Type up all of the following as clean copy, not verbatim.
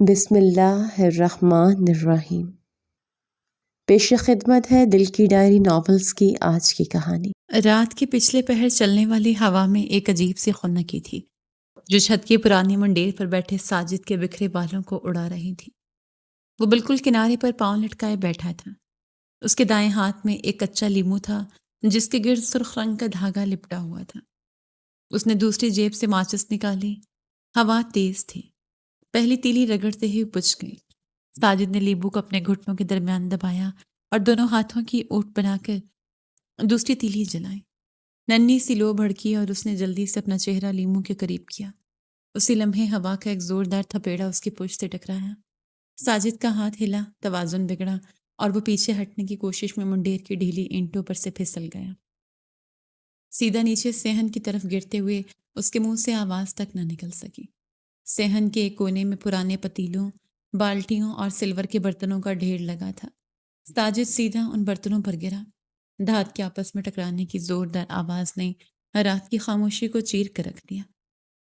بسم اللہ الرحمن الرحیم۔ پیش خدمت ہے دل کی ڈائری ناولز کی آج کی کہانی۔ رات کے پچھلے پہر چلنے والی ہوا میں ایک عجیب سی خنکی تھی جو چھت کی پرانی منڈیر پر بیٹھے ساجد کے بکھرے بالوں کو اڑا رہی تھی۔ وہ بالکل کنارے پر پاؤں لٹکائے بیٹھا تھا۔ اس کے دائیں ہاتھ میں ایک کچا لیمو تھا جس کے گرد سرخ رنگ کا دھاگا لپٹا ہوا تھا۔ اس نے دوسری جیب سے ماچس نکالی۔ ہوا تیز تھی، پہلی تیلی رگڑتے ہی بجھ گئی۔ ساجد نے لیمو کو اپنے گھٹنوں کے درمیان دبایا اور دونوں ہاتھوں کی اوٹ بنا کر دوسری تیلی جلائی۔ ننھی سی لو بھڑکی اور اس نے جلدی سے اپنا چہرہ لیمو کے قریب کیا۔ اسی لمحے ہوا کا ایک زوردار تھپیڑا اس کی پشت سے ٹکرایا۔ ساجد کا ہاتھ ہلا، توازن بگڑا اور وہ پیچھے ہٹنے کی کوشش میں منڈیر کی ڈھیلی اینٹوں پر سے پھسل گیا۔ سیدھا نیچے صحن کی طرف گرتے ہوئے اس کے منہ سے آواز تک نہ نکل سکی۔ صحن کے ایک کونے میں پرانے پتیلوں، بالٹیوں اور سلور کے برتنوں کا ڈھیر لگا تھا۔ ساجد سیدھا ان برتنوں پر گرا۔ دھات کے آپس میں ٹکرانے کی زوردار آواز نے رات کی خاموشی کو چیر کر رکھ دیا۔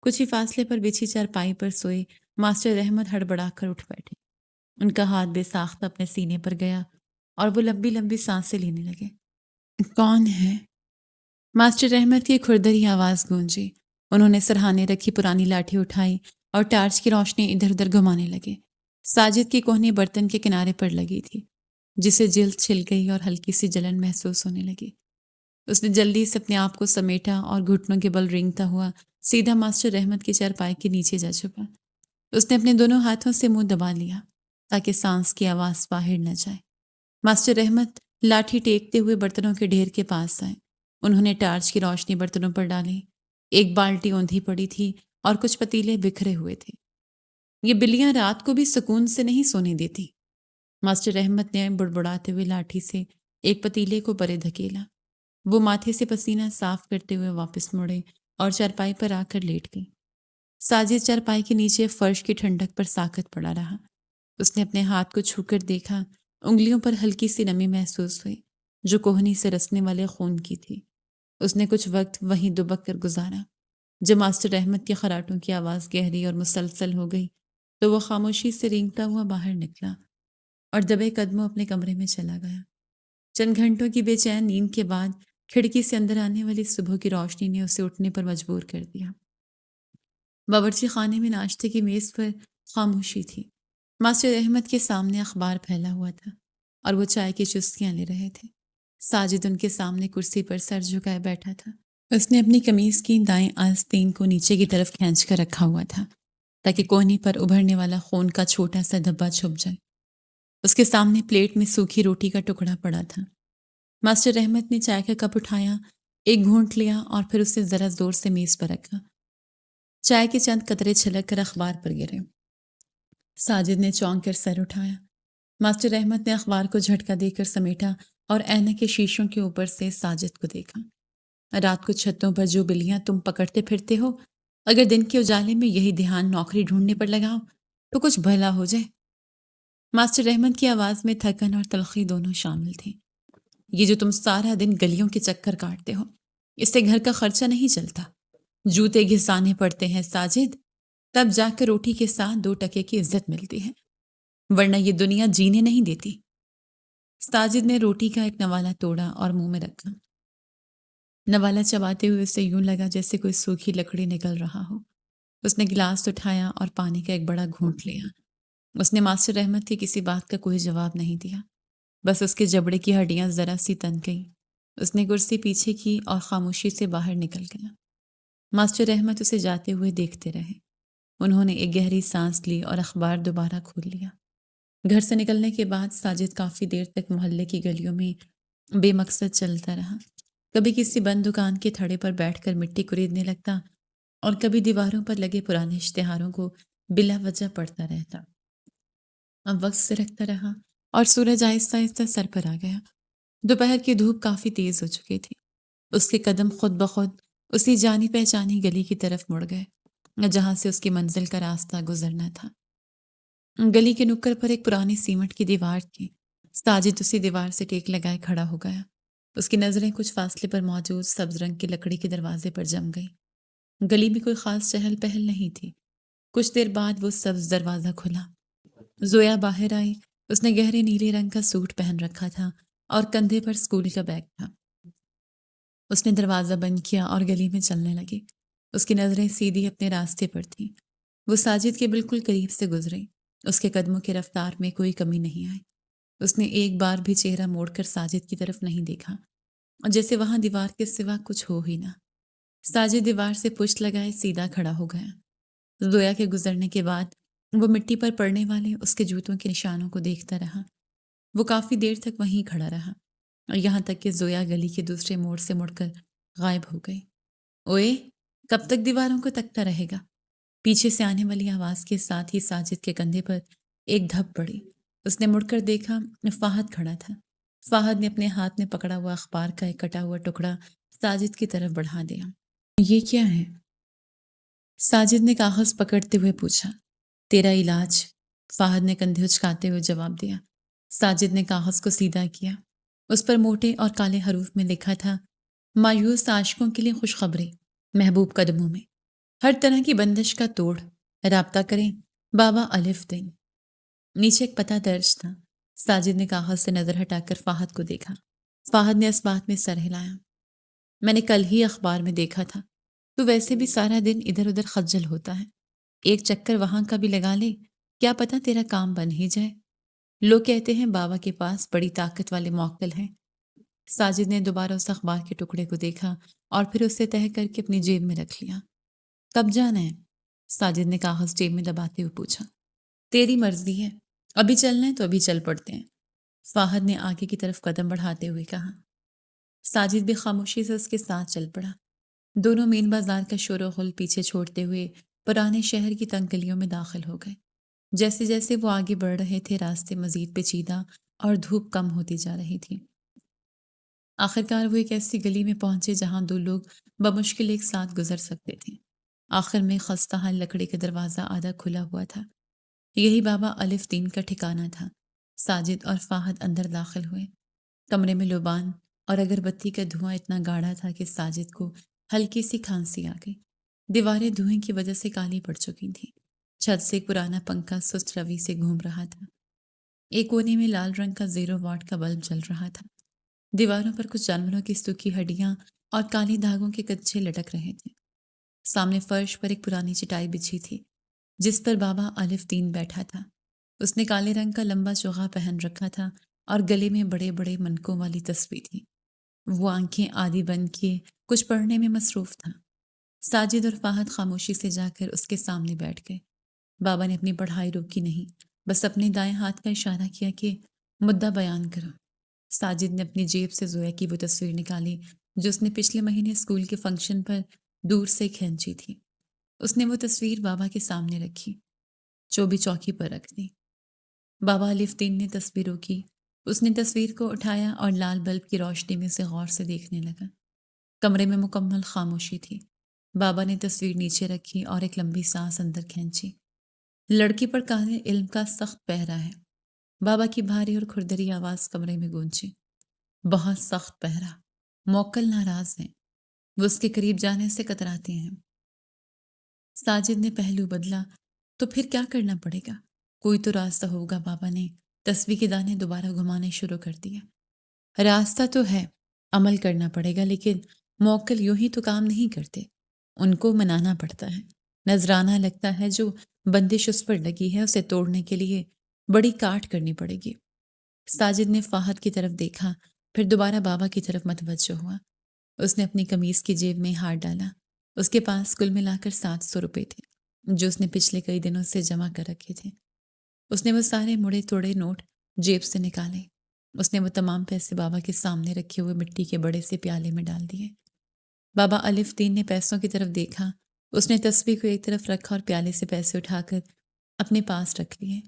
کچھ ہی فاصلے پر بچھی چارپائی پر سوئے ماسٹر احمد ہڑبڑا کر اٹھ بیٹھے۔ ان کا ہاتھ بے ساختہ اپنے سینے پر گیا اور وہ لمبی لمبی سانسیں لینے لگے۔ کون ہے؟ ماسٹر احمد کی کھردری آواز گونجی۔ انہوں نے سرہانے رکھی پرانی لاٹھی اٹھائی اور ٹارچ کی روشنی ادھر ادھر گھمانے لگے۔ ساجد کی کوہنی برتن کے کنارے پر لگی تھی جسے جلد چھل گئی اور ہلکی سی جلن محسوس ہونے لگی۔ اس نے جلدی سے اپنے آپ کو سمیٹا اور گھٹنوں کے بل رینگتا ہوا سیدھا ماسٹر احمد کی چارپائی کے نیچے جا چھپا۔ اس نے اپنے دونوں ہاتھوں سے منہ دبا لیا تاکہ سانس کی آواز باہر نہ جائے۔ ماسٹر احمد لاٹھی ٹیکتے ہوئے برتنوں کے ڈھیر کے پاس آئے۔ انہوں نے ٹارچ کی روشنی برتنوں پر ڈالی۔ ایک بالٹی اوندھی پڑی تھی اور کچھ پتیلے بکھرے ہوئے تھے۔ یہ بلیاں رات کو بھی سکون سے نہیں سونے دیتی۔ ماسٹر احمد نے بڑبڑاتے ہوئے لاٹھی سے ایک پتیلے کو پرے دھکیلا۔ وہ ماتھے سے پسینہ صاف کرتے ہوئے واپس مڑے اور چارپائی پر آ کر لیٹ گئی۔ ساجد چارپائی کے نیچے فرش کی ٹھنڈک پر ساکت پڑا رہا۔ اس نے اپنے ہاتھ کو چھو کر دیکھا۔ انگلیوں پر ہلکی سی نمی محسوس ہوئی جو کوہنی سے رسنے والے خون کی تھی۔ اس نے کچھ وقت وہیں دبک کر گزارا۔ جب ماسٹر احمد کے خراٹوں کی آواز گہری اور مسلسل ہو گئی تو وہ خاموشی سے رینگتا ہوا باہر نکلا اور دبے قدموں اپنے کمرے میں چلا گیا۔ چند گھنٹوں کی بے چین نیند کے بعد کھڑکی سے اندر آنے والی صبح کی روشنی نے اسے اٹھنے پر مجبور کر دیا۔ باورچی خانے میں ناشتے کی میز پر خاموشی تھی۔ ماسٹر احمد کے سامنے اخبار پھیلا ہوا تھا اور وہ چائے کی چسکیاں لے رہے تھے۔ ساجد ان کے سامنے کرسی پر سر جھکائے بیٹھا تھا۔ اس نے اپنی قمیض کی دائیں آستین کو نیچے کی طرف کھینچ کر رکھا ہوا تھا تاکہ کوہنی پر ابھرنے والا خون کا چھوٹا سا دھبا چھپ جائے۔ اس کے سامنے پلیٹ میں سوکھی روٹی کا ٹکڑا پڑا تھا۔ ماسٹر احمد نے چائے کا کپ اٹھایا، ایک گھونٹ لیا اور پھر اسے ذرا زور سے میز پر رکھا۔ چائے کے چند قطرے چھلک کر اخبار پر گرے۔ ساجد نے چونک کر سر اٹھایا۔ ماسٹر احمد نے اخبار کو جھٹکا دے کر سمیٹا اور اینک کے شیشوں کے اوپر سے ساجد کو دیکھا۔ رات کو چھتوں پر جو بلیاں تم پکڑتے پھرتے ہو، اگر دن کے اجالے میں یہی دھیان نوکری ڈھونڈنے پر لگاؤ تو کچھ بھلا ہو جائے۔ ماسٹر احمد کی آواز میں تھکن اور تلخی دونوں شامل تھیں۔ یہ جو تم سارا دن گلیوں کے چکر کاٹتے ہو، اس سے گھر کا خرچہ نہیں چلتا۔ جوتے گھسانے پڑتے ہیں ساجد، تب جا کر روٹی کے ساتھ 2 ٹکے کی عزت ملتی ہے، ورنہ یہ دنیا جینے نہیں دیتی۔ ساجد نے روٹی کا ایک نوالا توڑا اور منہ میں رکھا۔ نوالا چباتے ہوئے اسے یوں لگا جیسے کوئی سوکھی لکڑی نکل رہا ہو۔ اس نے گلاس اٹھایا اور پانی کا ایک بڑا گھونٹ لیا۔ اس نے ماسٹر احمد کی کسی بات کا کوئی جواب نہیں دیا، بس اس کے جبڑے کی ہڈیاں ذرا سی تن گئیں۔ اس نے کرسی پیچھے کی اور خاموشی سے باہر نکل گیا۔ ماسٹر احمد اسے جاتے ہوئے دیکھتے رہے۔ انہوں نے ایک گہری سانس لی اور اخبار دوبارہ کھول لیا۔ گھر سے نکلنے کے بعد ساجد کافی دیر تک محلے کی گلیوں میں بے مقصد چلتا رہا۔ کبھی کسی بند دکان کے تھڑے پر بیٹھ کر مٹی کوریدنے لگتا اور کبھی دیواروں پر لگے پرانے اشتہاروں کو بلا وجہ پڑھتا رہتا۔ اب وقت سرکتا رہا اور سورج آہستہ آہستہ سر پر آ گیا۔ دوپہر کی دھوپ کافی تیز ہو چکی تھی۔ اس کے قدم خود بخود اسی جانی پہچانی گلی کی طرف مڑ گئے جہاں سے اس کی منزل کا راستہ گزرنا تھا۔ گلی کے نکڑ پر ایک پرانی سیمنٹ کی دیوار تھی۔ ساجد اسی دیوار سے ٹیک لگائے کھڑا ہو گیا۔ اس کی نظریں کچھ فاصلے پر موجود سبز رنگ کی لکڑی کے دروازے پر جم گئی۔ گلی میں کوئی خاص چہل پہل نہیں تھی۔ کچھ دیر بعد وہ سبز دروازہ کھلا زویا باہر آئی۔ اس نے گہرے نیلے رنگ کا سوٹ پہن رکھا تھا اور کندھے پر اسکول کا بیگ تھا۔ اس نے دروازہ بند کیا اور گلی میں چلنے لگی۔ اس کی نظریں سیدھی اپنے راستے پر تھیں۔ وہ ساجد کے بالکل قریب سے گزری۔ اس کے قدموں کی رفتار میں کوئی کمی نہیں آئی۔ اس نے ایک بار بھی چہرہ موڑ کر ساجد کی طرف نہیں دیکھا، جیسے وہاں دیوار کے سوا کچھ ہو ہی نہ۔ ساجد دیوار سے پشت لگائے سیدھا کھڑا ہو گیا۔ زویا کے گزرنے کے بعد وہ مٹی پر پڑنے والے اس کے جوتوں کے نشانوں کو دیکھتا رہا۔ وہ کافی دیر تک وہیں کھڑا رہا، یہاں تک کہ زویا گلی کے دوسرے موڑ سے مڑ کر غائب ہو گئی۔ اوئے، کب تک دیواروں کو تکتا رہے گا؟ پیچھے سے آنے والی آواز کے ساتھ ہی ساجد کے کندھے پر ایک دھپ پڑی۔ اس نے مڑ کر دیکھا، فہد کھڑا تھا۔ فہد نے اپنے ہاتھ میں پکڑا ہوا اخبار کا ایک کٹا ہوا ٹکڑا ساجد کی طرف بڑھا دیا۔ یہ کیا ہے؟ ساجد نے کاغذ پکڑتے ہوئے پوچھا۔ تیرا علاج، فہد نے کندھے اچکاتے ہوئے جواب دیا۔ ساجد نے کاغذ کو سیدھا کیا۔ اس پر موٹے اور کالے حروف میں لکھا تھا، مایوس عاشقوں کے لیے خوشخبری، محبوب قدموں میں، ہر طرح کی بندش کا توڑ، رابطہ کریں بابا الف دین۔ نیچے ایک پتہ درج تھا۔ ساجد نے کاغذ سے نظر ہٹا کر فہد کو دیکھا۔ فہد نے اس بات میں سر ہلایا۔ میں نے کل ہی اخبار میں دیکھا تھا، تو ویسے بھی سارا دن ادھر ادھر خجل ہوتا ہے، ایک چکر وہاں کا بھی لگا لے، کیا پتہ تیرا کام بن ہی جائے۔ لوگ کہتے ہیں بابا کے پاس بڑی طاقت والے موکل ہیں۔ ساجد نے دوبارہ اس اخبار کے ٹکڑے کو دیکھا اور پھر اسے تہہ کر کے اپنی جیب میں رکھ لیا۔ کب جانا ہے؟ ساجد نے کاغذ جیب میں دباتے ہوئے پوچھا۔ تیری مرضی ہے، ابھی چلنا ہے تو ابھی چل پڑتے ہیں، فہد نے آگے کی طرف قدم بڑھاتے ہوئے کہا۔ ساجد بھی خاموشی سے اس کے ساتھ چل پڑا۔ دونوں مین بازار کا شور و غل پیچھے چھوڑتے ہوئے پرانے شہر کی تنگ گلیوں میں داخل ہو گئے۔ جیسے جیسے وہ آگے بڑھ رہے تھے، راستے مزید پیچیدہ اور دھوپ کم ہوتی جا رہی تھی۔ آخرکار وہ ایک ایسی گلی میں پہنچے جہاں دو لوگ بمشکل ایک ساتھ گزر سکتے تھے۔ آخر میں خستہ حال لکڑی کا دروازہ آدھا کھلا ہوا تھا۔ یہی بابا الف دین کا ٹھکانہ تھا۔ ساجد اور فہد اندر داخل ہوئے۔ کمرے میں لوبان اور اگربتی کا دھواں اتنا گاڑھا تھا کہ ساجد کو ہلکی سی کھانسی آ گئی۔ دیواریں دھوئیں کی وجہ سے کالی پڑ چکی تھیں۔ چھت سے ایک پرانا پنکھا سست روی سے گھوم رہا تھا۔ ایک کونے میں لال رنگ کا 0 واٹ کا بلب جل رہا تھا۔ دیواروں پر کچھ جانوروں کی سوکھی ہڈیاں اور کالی دھاگوں کے کچھے لٹک رہے تھے۔ سامنے فرش پر ایک پرانی چٹائی بچھی تھی، جس پر بابا الف دین بیٹھا تھا۔ اس نے کالے رنگ کا لمبا چوغا پہن رکھا تھا اور گلے میں بڑے بڑے منکوں والی تسبیح تھی۔ وہ آنکھیں آدھی بند کیے کچھ پڑھنے میں مصروف تھا۔ ساجد اور فہد خاموشی سے جا کر اس کے سامنے بیٹھ گئے۔ بابا نے اپنی پڑھائی روکی نہیں، بس اپنے دائیں ہاتھ کا اشارہ کیا کہ مدعا بیان کرو۔ ساجد نے اپنی جیب سے زویا کی وہ تصویر نکالی جو اس نے پچھلے مہینے اسکول کے فنکشن پر دور سے کھینچی تھی۔ اس نے وہ تصویر بابا کے سامنے رکھی، چوبی چوکی پر رکھ دی۔ بابا الف دین نے تصویروں کی۔ اس نے تصویر کو اٹھایا اور لال بلب کی روشنی میں اسے غور سے دیکھنے لگا۔ کمرے میں مکمل خاموشی تھی۔ بابا نے تصویر نیچے رکھی اور ایک لمبی سانس اندر کھینچی۔ لڑکی پر کالے علم کا سخت پہرا ہے۔ بابا کی بھاری اور کھردری آواز کمرے میں گونجی۔ بہت سخت پہرا۔ موکل ناراض ہیں، وہ اس کے قریب جانے سے کتراتے ہیں۔ ساجد نے پہلو بدلا۔ تو پھر کیا کرنا پڑے گا؟ کوئی تو راستہ ہوگا۔ بابا نے تسبیح کے دانے دوبارہ گھمانے شروع کر دیا۔ راستہ تو ہے، عمل کرنا پڑے گا، لیکن موکل یوں ہی تو کام نہیں کرتے، ان کو منانا پڑتا ہے۔ نذرانہ لگتا ہے، جو بندش اس پر لگی ہے اسے توڑنے کے لیے بڑی کاٹ کرنی پڑے گی۔ ساجد نے فہد کی طرف دیکھا، پھر دوبارہ بابا کی طرف متوجہ ہوا۔ اس نے اپنی قمیض کی جیب میں ہاتھ ڈالا۔ اس کے پاس کل ملا کر 700 روپے تھے، جو اس نے پچھلے کئی دنوں سے جمع کر رکھے تھے۔ اس نے وہ سارے مڑے توڑے نوٹ جیب سے نکالے۔ اس نے وہ تمام پیسے بابا کے سامنے رکھے ہوئے مٹی کے بڑے سے پیالے میں ڈال دیے۔ بابا الف دین نے پیسوں کی طرف دیکھا۔ اس نے تسبیح کو ایک طرف رکھا اور پیالے سے پیسے اٹھا کر اپنے پاس رکھ لیے۔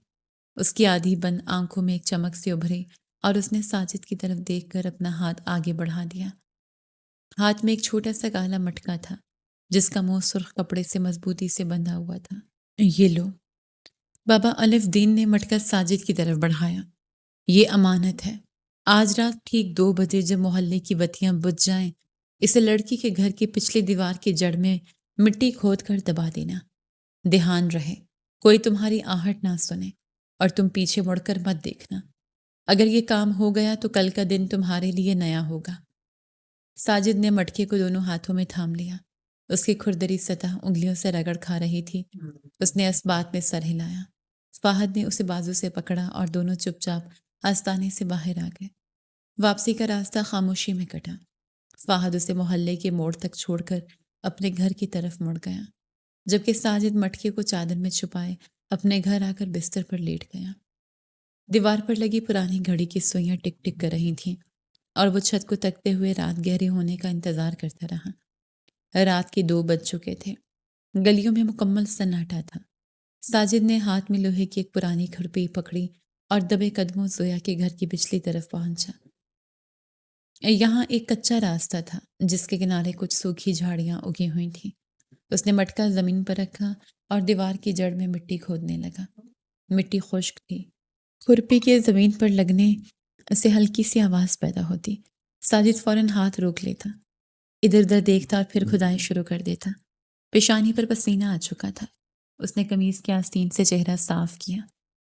اس کی آدھی بند آنکھوں میں ایک چمک سے ابھری اور اس نے ساجد کی طرف دیکھ کر اپنا ہاتھ آگے بڑھا دیا۔ ہاتھ میں ایک چھوٹا سا کالا مٹکا تھا، جس کا منہ سرخ کپڑے سے مضبوطی سے بندھا ہوا تھا۔ یہ لو۔ بابا الف دین نے مٹکا ساجد کی طرف بڑھایا۔ یہ امانت ہے۔ آج رات ٹھیک 2 بجے جب محلے کی بتیاں بجھ جائیں، اسے لڑکی کے گھر کی پچھلی دیوار کی جڑ میں مٹی کھود کر دبا دینا۔ دھیان رہے، کوئی تمہاری آہٹ نہ سنے۔ اور تم پیچھے مڑ کر مت دیکھنا۔ اگر یہ کام ہو گیا تو کل کا دن تمہارے لیے نیا ہوگا۔ ساجد نے مٹکے کو دونوں ہاتھوں میں تھام لیا۔ اس کی کھردری سطح انگلیوں سے رگڑ کھا رہی تھی۔ اس نے اس بات میں سر ہلایا۔ فہد نے اسے بازو سے پکڑا اور دونوں چپ چاپ آستانے سے باہر آ گئے۔ واپسی کا راستہ خاموشی میں کٹا۔ فہد اسے محلے کے موڑ تک چھوڑ کر اپنے گھر کی طرف مڑ گیا، جبکہ ساجد مٹکے کو چادر میں چھپائے اپنے گھر آ کر بستر پر لیٹ گیا۔ دیوار پر لگی پرانی گھڑی کی سوئیاں ٹک ٹک کر رہی تھیں اور وہ چھت کو تکتے ہوئے رات گہرے ہونے کا انتظار کرتا رہا۔ رات کے 2 بج چکے تھے۔ گلیوں میں مکمل سناٹا تھا۔ ساجد نے ہاتھ میں لوہے کی ایک پرانی کھرپی پکڑی اور دبے قدموں زویا کے گھر کی پچھلی طرف پہنچا۔ یہاں ایک کچا راستہ تھا جس کے کنارے کچھ سوکھی جھاڑیاں اگی ہوئی تھیں۔ اس نے مٹکا زمین پر رکھا اور دیوار کی جڑ میں مٹی کھودنے لگا۔ مٹی خشک تھی۔ کھرپی کے زمین پر لگنے سے ہلکی سی آواز پیدا ہوتی۔ ساجد فوراً ہاتھ روک لیتا، ادھر ادھر دیکھتا اور پھر کھدائی شروع کر دیتا۔ پیشانی پر پسینہ آ چکا تھا۔ اس نے قمیض کے آستین سے چہرہ صاف کیا۔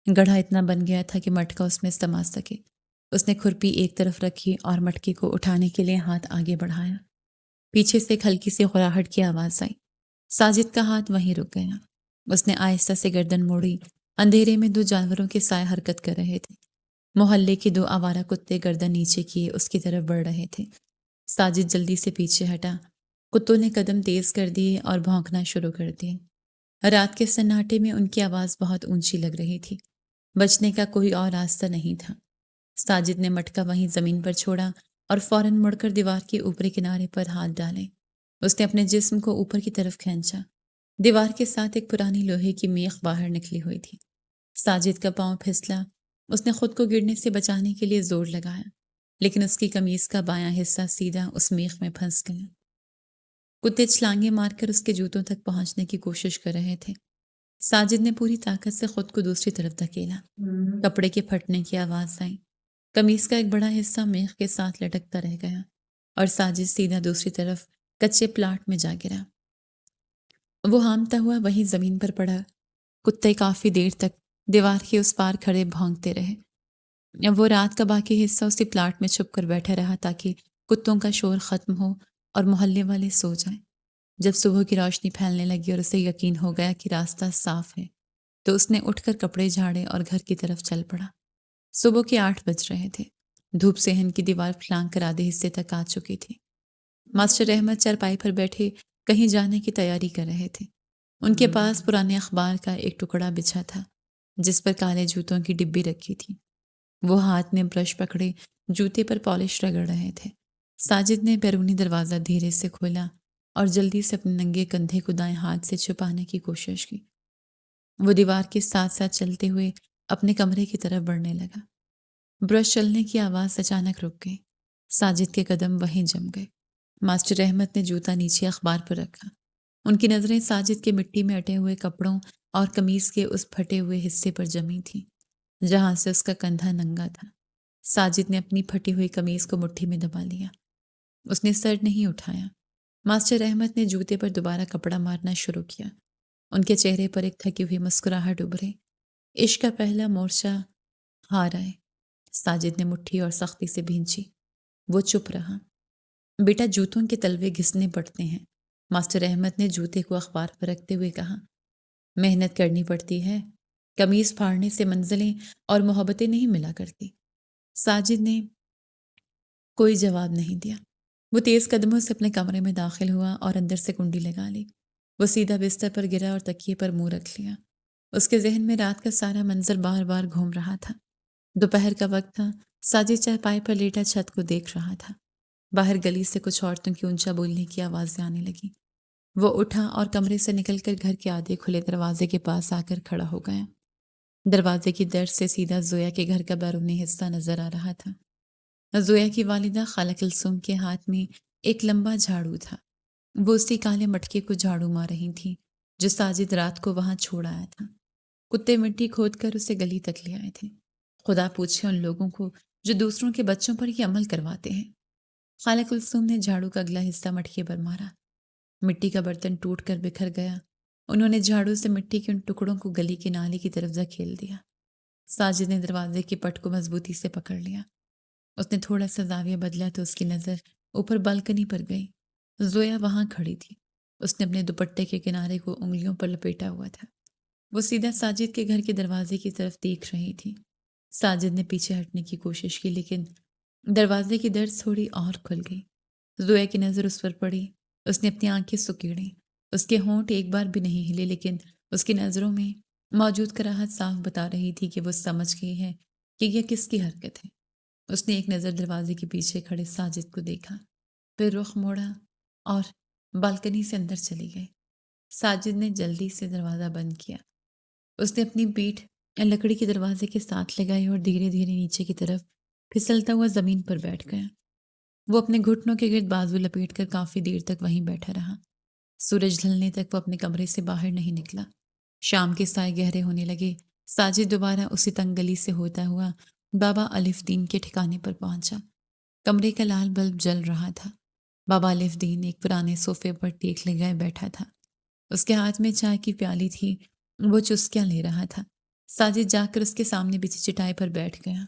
گڑھا اتنا بن گیا تھا کہ مٹکا اس میں سما سکے۔ اس نے کھرپی ایک طرف رکھی اور مٹکے کو اٹھانے کے لیے ہاتھ آگے بڑھایا۔ پیچھے سے ایک ہلکی سی غراہٹ کی آواز آئی۔ ساجد کا ہاتھ وہیں رک گیا۔ اس نے آہستہ سے گردن موڑی۔ اندھیرے میں 2 جانوروں کے سائے حرکت کر رہے تھے۔ محلے کے 2 آوارہ کتے گردن نیچے کیے اس کی طرف بڑھ رہے تھے۔ ساجد جلدی سے پیچھے ہٹا۔ کتوں نے قدم تیز کر دیے اور بھونکنا شروع کر دیے۔ رات کے سناٹے میں ان کی آواز بہت اونچی لگ رہی تھی۔ بچنے کا کوئی اور راستہ نہیں تھا۔ ساجد نے مٹکا وہیں زمین پر چھوڑا اور فوراً مڑ کر دیوار کے اوپری کنارے پر ہاتھ ڈالے۔ اس نے اپنے جسم کو اوپر کی طرف کھینچا۔ دیوار کے ساتھ ایک پرانی لوہے کی میخ باہر نکلی ہوئی تھی۔ ساجد کا پاؤں پھسلا۔ اس نے خود کو گرنے سے بچانے کے لیے زور لگایا، لیکن اس کی قمیض کا بایاں حصہ سیدھا اس میخ میں پھنس گیا۔ کتے چھلانگے مار کر اس کے جوتوں تک پہنچنے کی کوشش کر رہے تھے۔ ساجد نے پوری طاقت سے خود کو دوسری طرف دھکیلا۔ کپڑے کے پھٹنے کی آواز آئی۔ قمیض کا ایک بڑا حصہ میخ کے ساتھ لٹکتا رہ گیا اور ساجد سیدھا دوسری طرف کچے پلاٹ میں جا گرا۔ وہ ہامتا ہوا وہیں زمین پر پڑا۔ کتے کافی دیر تک دیوار کے اس پار کھڑے بھونکتے رہے۔ وہ رات کا باقی حصہ اسی پلاٹ میں چھپ کر بیٹھا رہا تاکہ کتوں کا شور ختم ہو اور محلے والے سو جائیں۔ جب صبح کی روشنی پھیلنے لگی اور اسے یقین ہو گیا کہ راستہ صاف ہے تو اس نے اٹھ کر کپڑے جھاڑے اور گھر کی طرف چل پڑا۔ صبح کے 8 بج رہے تھے۔ دھوپ صحن کی دیوار پھلانگ کر آدھے حصے تک آ چکی تھی۔ ماسٹر احمد چارپائی پر بیٹھے کہیں جانے کی تیاری کر رہے تھے۔ ان کے پاس پرانے اخبار کا ایک ٹکڑا بچھا تھا جس پر کالے جوتوں کی ڈبی رکھی تھی۔ وہ ہاتھ میں برش پکڑے جوتے پر پالش رگڑ رہے تھے۔ ساجد نے بیرونی دروازہ دھیرے سے کھولا اور جلدی سے اپنے ننگے کندھے کو دائیں ہاتھ سے چھپانے کی کوشش کی۔ وہ دیوار کے ساتھ ساتھ چلتے ہوئے اپنے کمرے کی طرف بڑھنے لگا۔ برش چلنے کی آواز اچانک رک گئی۔ ساجد کے قدم وہیں جم گئے۔ ماسٹر احمد نے جوتا نیچے اخبار پر رکھا۔ ان کی نظریں ساجد کے مٹی میں اٹے ہوئے کپڑوں اور قمیض کے اس پھٹے ہوئے حصے پر جمی تھیں جہاں سے اس کا کندھا ننگا تھا۔ ساجد نے اپنی پھٹی ہوئی قمیض کو مٹھی میں دبا لیا۔ اس نے سر نہیں اٹھایا۔ ماسٹر احمد نے جوتے پر دوبارہ کپڑا مارنا شروع کیا۔ ان کے چہرے پر ایک تھکی ہوئی مسکراہٹ ابھرے۔ عشق کا پہلا مورچہ ہارا ہے۔ ساجد نے مٹھی اور سختی سے بھینچی۔ وہ چپ رہا۔ بیٹا جوتوں کے تلوے گھسنے پڑتے ہیں، ماسٹر احمد نے جوتے کو اخبار پر رکھتے ہوئے کہا۔ محنت کرنی پڑتی ہے۔ قمیض پھاڑنے سے منزلیں اور محبتیں نہیں ملا کرتی۔ ساجد نے کوئی جواب نہیں دیا۔ وہ تیز قدموں سے اپنے کمرے میں داخل ہوا اور اندر سے کنڈی لگا لی۔ وہ سیدھا بستر پر گرا اور تکیے پر منہ رکھ لیا۔ اس کے ذہن میں رات کا سارا منظر بار بار گھوم رہا تھا۔ دوپہر کا وقت تھا۔ ساجد چارپائی پر لیٹا چھت کو دیکھ رہا تھا۔ باہر گلی سے کچھ عورتوں کی اونچا بولنے کی آوازیں آنے لگی۔ وہ اٹھا اور کمرے سے نکل کر گھر کے آدھے کھلے دروازے کے پاس آ کر کھڑا ہو گیا۔ دروازے کی در سے سیدھا زویا کے گھر کا بیرونی حصہ نظر آ رہا تھا۔ زویا کی والدہ خالہ کلثوم کے ہاتھ میں ایک لمبا جھاڑو تھا۔ وہ اسی کالے مٹکے کو جھاڑو مار رہی تھی جو ساجد رات کو وہاں چھوڑ آیا تھا۔ کتے مٹی کھود کر اسے گلی تک لے آئے تھے۔ خدا پوچھے ان لوگوں کو جو دوسروں کے بچوں پر یہ عمل کرواتے ہیں۔ خالہ کلثوم نے جھاڑو کا اگلا حصہ مٹکے پر مارا۔ مٹی کا برتن ٹوٹ کر بکھر گیا۔ انہوں نے جھاڑو سے مٹی کے ان ٹکڑوں کو گلی کے نالے کی طرف دھکیل دیا۔ ساجد نے دروازے کے پٹ کو مضبوطی سے پکڑ لیا۔ اس نے تھوڑا سا زاویہ بدلا تو اس کی نظر اوپر بالکنی پر گئی۔ زویا وہاں کھڑی تھی۔ اس نے اپنے دوپٹے کے کنارے کو انگلیوں پر لپیٹا ہوا تھا۔ وہ سیدھا ساجد کے گھر کے دروازے کی طرف دیکھ رہی تھی۔ ساجد نے پیچھے ہٹنے کی کوشش کی لیکن دروازے کی درز تھوڑی اور کھل گئی۔ زویا کی نظر اس پر پڑی۔ اس نے اپنی آنکھیں سکیڑیں۔ اس کے ہونٹ ایک بار بھی نہیں ہلے لیکن اس کی نظروں میں موجود کراہت صاف بتا رہی تھی کہ وہ سمجھ گئی ہے کہ یہ کس کی حرکت ہے۔ اس نے ایک نظر دروازے کے پیچھے کھڑے ساجد کو دیکھا، پھر رخ موڑا اور بالکنی سے اندر چلی گئی۔ ساجد نے جلدی سے دروازہ بند کیا۔ اس نے اپنی پیٹھ لکڑی کے دروازے کے ساتھ لگائی اور دھیرے دھیرے نیچے کی طرف پھسلتا ہوا زمین پر بیٹھ گیا۔ وہ اپنے گھٹنوں کے گرد بازو لپیٹ کر کافی دیر تک وہیں بیٹھا رہا۔ سورج ڈھلنے تک وہ اپنے کمرے سے باہر نہیں نکلا۔ شام کے سائے گہرے ہونے لگے۔ ساجد دوبارہ اسی تنگ گلی سے ہوتا ہوا بابا الف دین کے ٹھکانے پر پہنچا۔ کمرے کا لال بلب جل رہا تھا۔ بابا الف دین ایک پرانے صوفے پر ٹیک لگائے بیٹھا تھا۔ اس کے ہاتھ میں چائے کی پیالی تھی۔ وہ چسکیاں لے رہا تھا۔ ساجد جا کر اس کے سامنے بچھی چٹائی پر بیٹھ گیا۔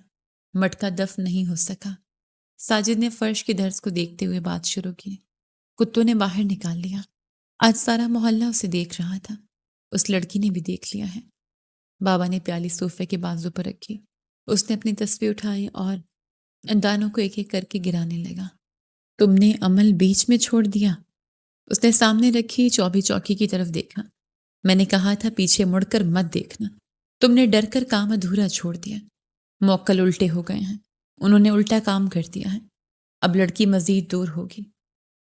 مٹکا دفن نہیں ہو سکا۔ ساجد نے فرش کی درز کو دیکھتے ہوئے بات شروع کی۔ کتوں نے باہر نکال لیا۔ آج سارا محلہ اسے دیکھ رہا تھا۔ اس لڑکی نے بھی دیکھ لیا ہے۔ بابا نے پیالی صوفے کے بازو پر رکھی۔ اس نے اپنی تسبیح اٹھائی اور دانوں کو ایک ایک کر کے گرانے لگا۔ تم نے عمل بیچ میں چھوڑ دیا۔ اس نے سامنے رکھی چوبی چوکی کی طرف دیکھا۔ میں نے کہا تھا پیچھے مڑ کر مت دیکھنا۔ تم نے ڈر کر کام ادھورا چھوڑ دیا۔ موکل الٹے ہو گئے ہیں۔ انہوں نے الٹا کام کر دیا ہے۔ اب لڑکی مزید دور ہوگی۔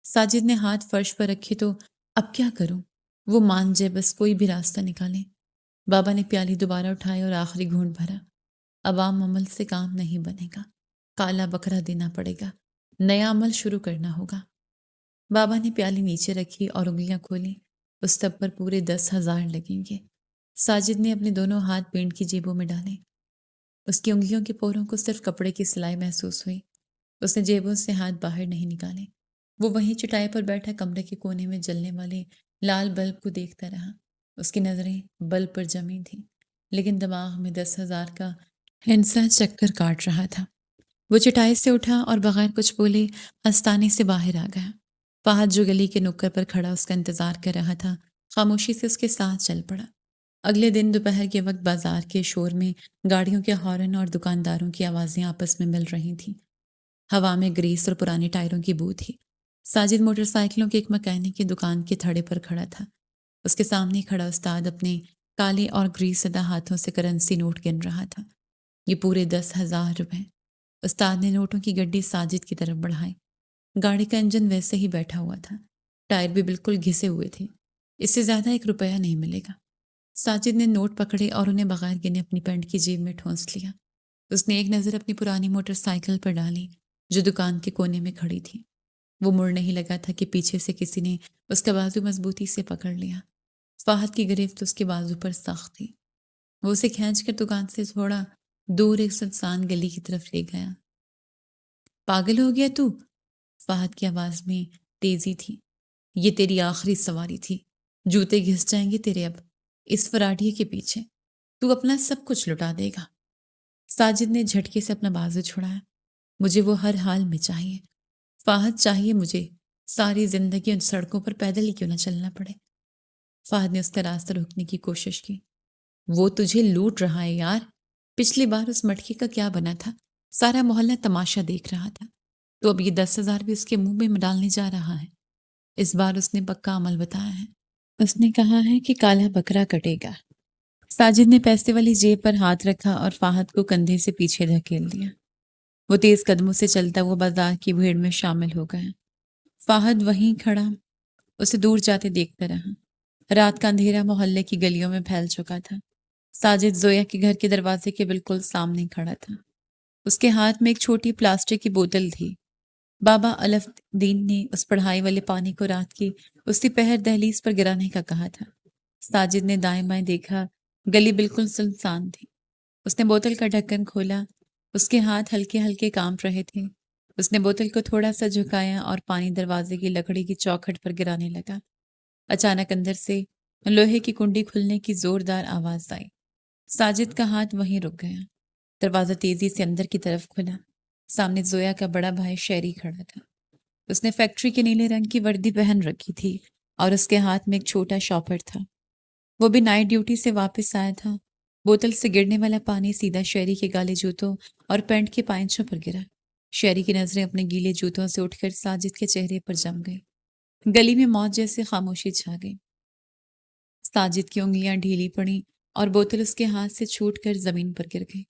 ساجد نے ہاتھ فرش پر رکھے تو اب کیا کروں؟ وہ مان جائے بس کوئی بھی راستہ نکالے۔ بابا نے پیالی دوبارہ اٹھائی اور آخری گھونٹ بھرا۔ عوام عمل سے کام نہیں بنے گا۔ کالا بکرا دینا پڑے گا۔ نیا عمل شروع کرنا ہوگا۔ بابا نے پیالی نیچے رکھی اور انگلیاں کھولیں۔ اس تب پر پورے 10,000 لگیں گے۔ ساجد نے اپنے دونوں ہاتھ پینٹ کی جیبوں میں ڈالے۔ اس کی انگلیوں کے پوروں کو صرف کپڑے کی سلائی محسوس ہوئی۔ اس نے جیبوں سے ہاتھ باہر نہیں نکالے۔ وہ وہیں چٹائی پر بیٹھا کمرے کے کونے میں جلنے والے لال بلب کو دیکھتا رہا۔ اس کی نظریں بلب پر جمی تھیں لیکن دماغ میں 10,000 کا ہنسا چکر کاٹ رہا تھا۔ وہ چٹائی سے اٹھا اور بغیر کچھ بولے آستانے سے باہر آ گیا۔ فہد جو گلی کے نکڑ پر کھڑا اس کا انتظار کر رہا تھا خاموشی سے اس کے ساتھ چل پڑا۔ اگلے دن دوپہر کے وقت بازار کے شور میں گاڑیوں کے ہارن اور دکانداروں کی آوازیں آپس میں مل رہی تھیں۔ ہوا میں گریس اور پرانے ٹائروں کی بو تھی۔ ساجد موٹر سائیکلوں کے ایک مکینک کی دکان کے تھڑے پر کھڑا تھا۔ اس کے سامنے کھڑا استاد اپنے کالے اور گریس زدہ ہاتھوں سے کرنسی نوٹ گن رہا تھا۔ یہ پورے 10,000 روپے۔ استاد نے نوٹوں کی گڈی ساجد کی طرف بڑھائی۔ گاڑی کا انجن ویسے ہی بیٹھا ہوا تھا۔ ٹائر بھی بالکل گھسے ہوئے تھے۔ اس سے زیادہ 1 روپیہ نہیں ملے گا۔ ساجد نے نوٹ پکڑے اور انہیں بغیر گنے اپنی پینٹ کی جیب میں ٹھونس لیا۔ اس نے ایک نظر اپنی پرانی موٹر سائیکل پر ڈالی جو دکان کے کونے میں کھڑی تھی۔ وہ مڑ نہیں لگا تھا کہ پیچھے سے کسی نے اس کا بازو مضبوطی سے پکڑ لیا۔ فہد کی گرفت اس کے بازو پر سخت تھی۔ وہ اسے کھینچ کر دکان سے تھوڑا دور ایک سنسان گلی کی طرف لے گیا۔ پاگل ہو گیا تو؟ فہد کی آواز میں تیزی تھی۔ یہ تیری آخری سواری تھی۔ جوتے گھس جائیں گے تیرے اب اس فراڈیے کے پیچھے۔ تو اپنا سب کچھ لٹا دے گا۔ ساجد نے جھٹکے سے اپنا بازو چھڑایا۔ مجھے وہ ہر حال میں چاہیے۔ فہد چاہیے مجھے۔ ساری زندگی ان سڑکوں پر پیدل ہی کیوں نہ چلنا پڑے۔ فہد نے اس کا راستہ روکنے کی کوشش کی۔ وہ تجھے لوٹ رہا ہے یار۔ پچھلی بار اس مٹکی کا کیا بنا تھا؟ سارا محلہ تماشا دیکھ رہا تھا۔ تو اب یہ 10,000 بھی اس کے منہ میں ڈالنے جا رہا ہے۔ اس بار اس نے پکا عمل بتایا ہے۔ اس نے کہا ہے کہ کالا بکرا کٹے گا۔ ساجد نے پیسے والی جیب پر ہاتھ رکھا اور فہد کو کندھے سے پیچھے دھکیل دیا۔ وہ تیز قدموں سے چلتا ہوا بازار کی بھیڑ میں شامل ہو گیا۔ فہد وہیں کھڑا اسے دور جاتے دیکھتا رہا۔ رات کا اندھیرا محلے کی گلیوں میں پھیل چکا تھا۔ ساجد زویا کے گھر کے دروازے کے بالکل سامنے کھڑا تھا۔ اس کے ہاتھ میں ایک چھوٹی پلاسٹک کی بوتل تھی۔ بابا الف دین نے اس پڑھائی والے پانی کو رات کی اسی پہر دہلیز پر گرانے کا کہا تھا۔ ساجد نے دائیں بائیں دیکھا۔ گلی بالکل سنسان تھی۔ اس نے بوتل کا ڈھکن کھولا۔ اس کے ہاتھ ہلکے ہلکے کانپ رہے تھے۔ اس نے بوتل کو تھوڑا سا جھکایا اور پانی دروازے کی لکڑی کی چوکھٹ پر گرانے لگا۔ اچانک اندر سے لوہے کی کنڈی کھلنے کی زوردار آواز آئی۔ ساجد کا ہاتھ وہیں رک گیا۔ دروازہ تیزی سے اندر کی طرف کھلا۔ سامنے زویا کا بڑا بھائی شہری کھڑا تھا۔ اس نے فیکٹری کے نیلے رنگ کی وردی پہن رکھی تھی اور اس کے ہاتھ میں ایک چھوٹا شاپر تھا۔ وہ بھی نائٹ ڈیوٹی سے واپس آیا تھا۔ بوتل سے گرنے والا پانی سیدھا شہری کے کالے جوتوں اور پینٹ کے پائنچوں پر گرا۔ شہری کی نظریں اپنے گیلے جوتوں سے اٹھ کر ساجد کے چہرے پر جم گئی۔ گلی میں موت جیسے خاموشی چھا گئی۔ ساجد کی انگلیاں ڈھیلی پڑیں اور بوتل اس کے ہاتھ سے چھوٹ کر زمین پر گر گئی۔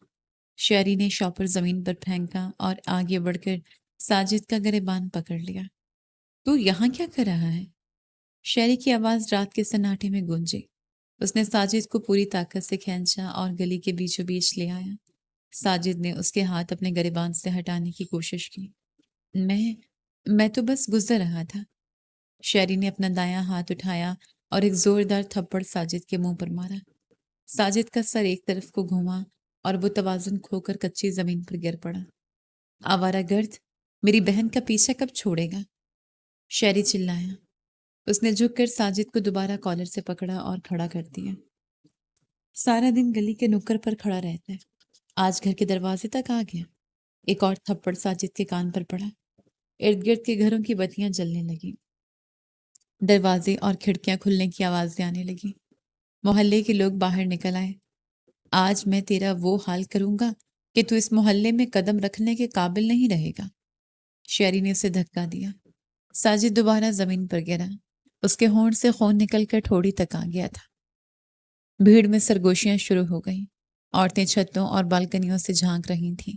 شہری نے شاپر زمین پر پھینکا اور آگے بڑھ کر ساجد کا گریبان پکڑ لیا۔ تو یہاں کیا کر رہا ہے؟ شہری کی آواز رات کے سناٹے میں گونجی۔ اس نے ساجد کو پوری طاقت سے کھینچا اور گلی کے بیچوں بیچ لے آیا۔ ساجد نے اس کے ہاتھ اپنے گریبان سے ہٹانے کی کوشش کی۔ میں تو بس گزر رہا تھا۔ شہری نے اپنا دایاں ہاتھ اٹھایا اور ایک زوردار تھپڑ ساجد کے منہ پر مارا۔ ساجد کا سر ایک طرف کو گھوما اور وہ توازن کھو کر کچی زمین پر گر پڑا۔ آوارہ گرد، میری بہن کا پیچھا کب چھوڑے گا؟ شہری چلایا۔ اس نے جھک کر ساجد کو دوبارہ کالر سے پکڑا اور کھڑا کر دیا۔ سارا دن گلی کے نکر پر کھڑا رہتا ہے، آج گھر کے دروازے تک آ گیا۔ ایک اور تھپڑ ساجد کے کان پر پڑا۔ ارد گرد کے گھروں کی بتیاں جلنے لگیں۔ دروازے اور کھڑکیاں کھلنے کی آوازیں آنے لگیں۔ محلے کے لوگ باہر نکل آئے۔ آج میں تیرا وہ حال کروں گا کہ تو اس محلے میں قدم رکھنے کے قابل نہیں رہے گا۔ شہری نے اسے دھکا دیا۔ ساجد دوبارہ زمین پر گرا۔ اس کے ہونٹ سے خون نکل کر ٹھوڑی تک آ گیا تھا۔ بھیڑ میں سرگوشیاں شروع ہو گئیں۔ عورتیں چھتوں اور بالکنیوں سے جھانک رہی تھیں۔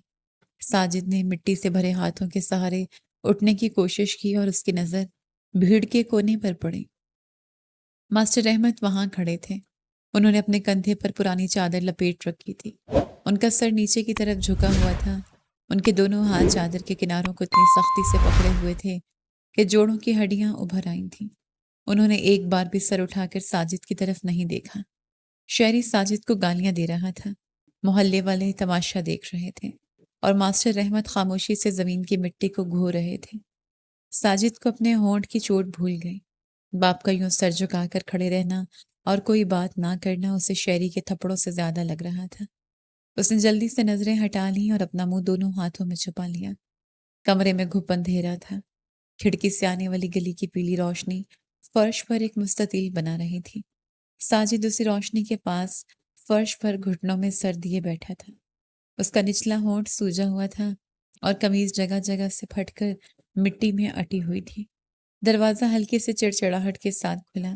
ساجد نے مٹی سے بھرے ہاتھوں کے سہارے اٹھنے کی کوشش کی اور اس کی نظر بھیڑ کے کونے پر پڑی۔ ماسٹر احمد وہاں کھڑے تھے۔ انہوں نے اپنے کندھے پر پرانی چادر لپیٹ رکھی تھی۔ ان کا سر نیچے کی طرف جھکا ہوا تھا۔ ان کے دونوں ہاتھ چادر کے کناروں کو اتنی سختی سے پکڑے ہوئے تھے کہ جوڑوں کی ہڈیاں ابھر آئی تھیں۔ انہوں نے ایک بار بھی سر اٹھا کر ساجد کی طرف نہیں دیکھا۔ شہری ساجد کو گالیاں دے رہا تھا۔ محلے والے تماشا دیکھ رہے تھے اور ماسٹر احمد خاموشی سے زمین کی مٹی کو گھو رہے تھے۔ ساجد کو اپنے ہونٹ کی چوٹ بھول گئی۔ باپ کا یوں سر جھکا کر کھڑے رہنا اور کوئی بات نہ کرنا اسے شہری کے تھپڑوں سے زیادہ لگ رہا تھا۔ اس نے جلدی سے نظریں ہٹا لیں اور اپنا منہ دونوں ہاتھوں میں چھپا لیا۔ کمرے میں گھپ اندھیرا تھا۔ کھڑکی سے آنے والی گلی کی پیلی روشنی فرش پر ایک مستطیل بنا رہی تھی۔ ساجد اسی روشنی کے پاس فرش پر گھٹنوں میں سر دیے بیٹھا تھا۔ اس کا نچلا ہونٹ سوجا ہوا تھا اور قمیض جگہ جگہ سے پھٹ کر مٹی میں اٹی ہوئی تھی۔ دروازہ ہلکے سے چڑچڑاہٹ کے ساتھ کھلا۔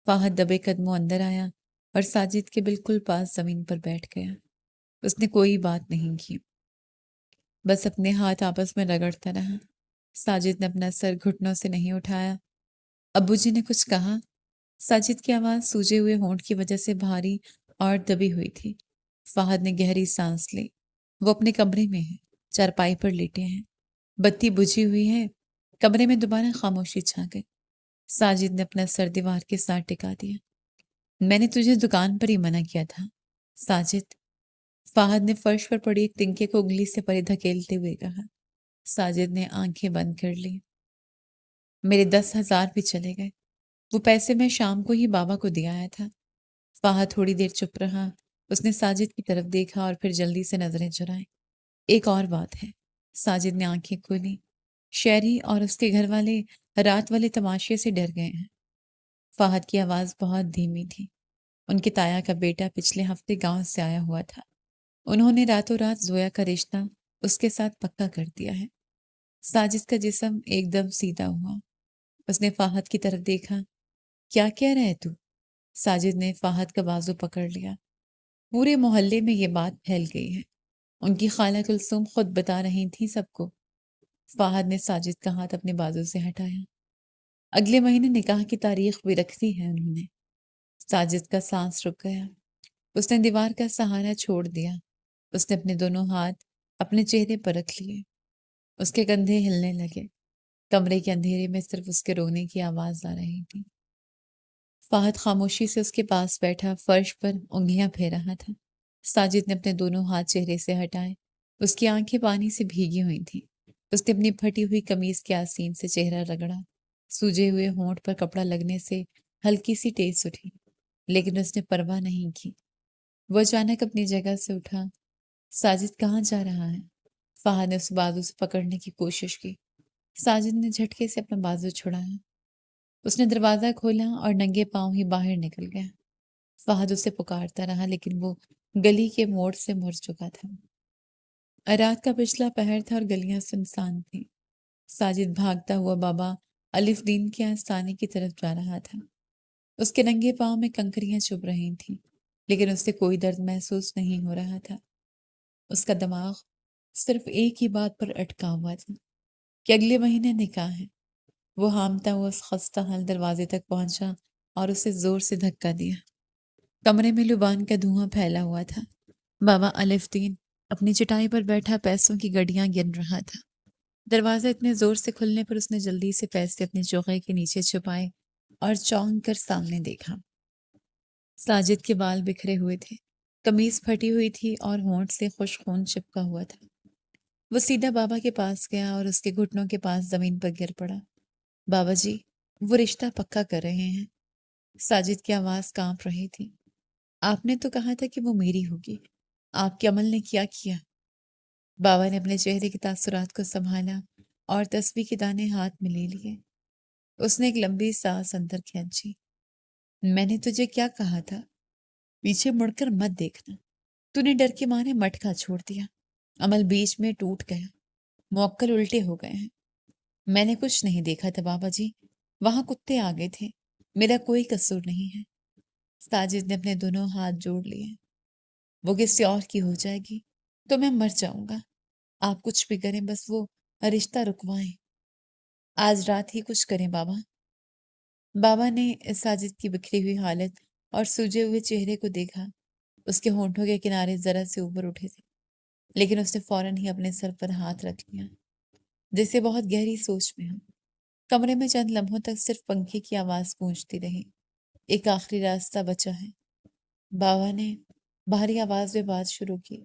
فہد دبے قدموں اندر آیا اور ساجد کے بالکل پاس زمین پر بیٹھ گیا۔ اس نے کوئی بات نہیں کی، بس اپنے ہاتھ آپس میں رگڑتا رہا۔ ساجد نے اپنا سر گھٹنوں سے نہیں اٹھایا۔ ابو جی نے کچھ کہا؟ ساجد کی آواز سوجے ہوئے ہونٹ کی وجہ سے بھاری اور دبی ہوئی تھی۔ فہد نے گہری سانس لی۔ وہ اپنے کمرے میں ہے، چارپائی پر لیٹے ہیں، بتی بجھی ہوئی ہے۔ کمرے میں دوبارہ خاموشی چھا گئی۔ ساجد نے اپنا سر دیوار کے ساتھ ٹکا دیا۔ میں نے تجھے دکان پر ہی منع کیا تھا ساجد، فہد نے فرش پر پڑی ایک تنکے کو انگلی سے پرے دھکیلتے ہوئے کہا۔ ساجد نے آنکھیں بند کر لی۔ میرے 10,000 بھی چلے گئے، وہ پیسے میں شام کو ہی بابا کو دیا آیا تھا۔ فہد تھوڑی دیر چپ رہا۔ اس نے ساجد کی طرف دیکھا اور پھر جلدی سے نظریں چرائیں۔ ایک اور بات ہے۔ ساجد نے آنکھیں کھولی۔ شہری اور اس کے گھر والے رات والے تماشے سے ڈر گئے ہیں۔ فہد کی آواز بہت دھیمی تھی۔ ان کے تایا کا بیٹا پچھلے ہفتے گاؤں سے آیا ہوا تھا۔ انہوں نے راتوں رات زویا کا رشتہ اس کے ساتھ پکا کر دیا ہے۔ ساجد کا جسم ایک دم سیدھا ہوا۔ اس نے فہد کی طرف دیکھا۔ کیا کہہ رہا ہے تو؟ ساجد نے فہد کا بازو پکڑ لیا۔ پورے محلے میں یہ بات پھیل گئی ہے۔ ان کی خالہ کلثوم خود بتا رہی تھی سب کو۔ فہد نے ساجد کا ہاتھ اپنے بازو سے ہٹایا۔ اگلے مہینے نکاح کی تاریخ بھی رکھ دی ہے انہوں نے۔ ساجد کا سانس رک گیا۔ اس نے دیوار کا سہارا چھوڑ دیا۔ اس نے اپنے دونوں ہاتھ اپنے چہرے پر رکھ لیے۔ اس کے کندھے ہلنے لگے۔ کمرے کے اندھیرے میں صرف اس کے رونے کی آواز آ رہی تھی۔ فہد خاموشی سے اس کے پاس بیٹھا فرش پر انگلیاں پھیر رہا تھا۔ ساجد نے اپنے دونوں ہاتھ چہرے سے ہٹائے۔ اس کی آنکھیں پانی سے بھیگی ہوئی تھیں۔ اس نے اپنی پھٹی ہوئی قمیض کے آستین سے چہرہ رگڑا۔ سوجے ہوئے ہونٹ پر کپڑا لگنے سے ہلکی سی ٹیس اٹھی، لیکن اس نے پرواہ نہیں کی۔ وہ اچانک اپنی جگہ سے اٹھا۔ ساجد کہاں جا رہا ہے؟ فہد نے اس بازو سے پکڑنے کی کوشش کی۔ ساجد نے جھٹکے سے اپنا بازو چھڑایا۔ اس نے دروازہ کھولا اور ننگے پاؤں ہی باہر نکل گیا۔ فہد اسے پکارتا رہا لیکن وہ گلی کے موڑ سے مڑ چکا تھا۔ رات کا پچھلا پہر تھا اور گلیاں سنسان تھیں۔ ساجد بھاگتا ہوا بابا الف دین کے آستانے کی طرف جا رہا تھا۔ اس کے ننگے پاؤں میں کنکریاں چبھ رہی تھیں لیکن اسے کوئی درد محسوس نہیں ہو رہا تھا۔ اس کا دماغ صرف ایک ہی بات پر اٹکا ہوا تھا کہ اگلے مہینے نکاح ہے۔ وہ ہامتا ہوا اس خستہ حال دروازے تک پہنچا اور اسے زور سے دھکا دیا۔ کمرے میں لبان کا دھواں پھیلا ہوا تھا۔ بابا الف دین اپنی چٹائی پر بیٹھا پیسوں کی گڈیاں گن رہا تھا۔ دروازہ اتنے زور سے کھلنے پر اس نے جلدی سے پیسے اپنے چوغے کے نیچے چھپائے اور چونک کر سامنے دیکھا۔ ساجد کے بال بکھرے ہوئے تھے، قمیض پھٹی ہوئی تھی اور ہونٹ سے خشک خون چپکا ہوا تھا۔ وہ سیدھا بابا کے پاس گیا اور اس کے گھٹنوں کے پاس زمین پر گر پڑا۔ بابا جی، وہ رشتہ پکا کر رہے ہیں۔ ساجد کی آواز کانپ رہی تھی۔ آپ نے تو کہا تھا کہ وہ میری ہوگی، آپ کے عمل نے کیا کیا؟ بابا نے اپنے چہرے کے تاثرات کو سنبھالا اور تسبیح کے دانے ہاتھ میں لے لیے۔ اس نے ایک لمبی سانس اندر کھینچی۔ میں نے تجھے کیا کہا تھا؟ پیچھے مڑ کر مت دیکھنا۔ تو نے ڈر کے مارے مٹکا چھوڑ دیا، عمل بیچ میں ٹوٹ گیا، موکل الٹے ہو گئے ہیں۔ میں نے کچھ نہیں دیکھا تھا بابا جی، وہاں کتے آ گئے تھے، میرا کوئی قصور نہیں ہے۔ ساجد نے اپنے دونوں ہاتھ جوڑ لیے۔ وہ کسی اور کی ہو جائے گی تو میں مر جاؤں گا۔ آپ کچھ بھی کریں، بس وہ رشتہ رکوائیں۔ آج رات ہی کچھ کریں بابا۔ بابا نے ساجد کی بکھری ہوئی حالت اور سوجے ہوئے چہرے کو دیکھا۔ اس کے ہونٹوں کے کنارے ذرا سے اوپر اٹھے تھے لیکن اس نے فوراً ہی اپنے سر پر ہاتھ رکھ لیا جیسے بہت گہری سوچ میں ہو۔ کمرے میں چند لمحوں تک صرف پنکھے کی آواز گونجتی رہی۔ ایک آخری راستہ بچا ہے، بابا نے بھاری آواز میں بات شروع کی۔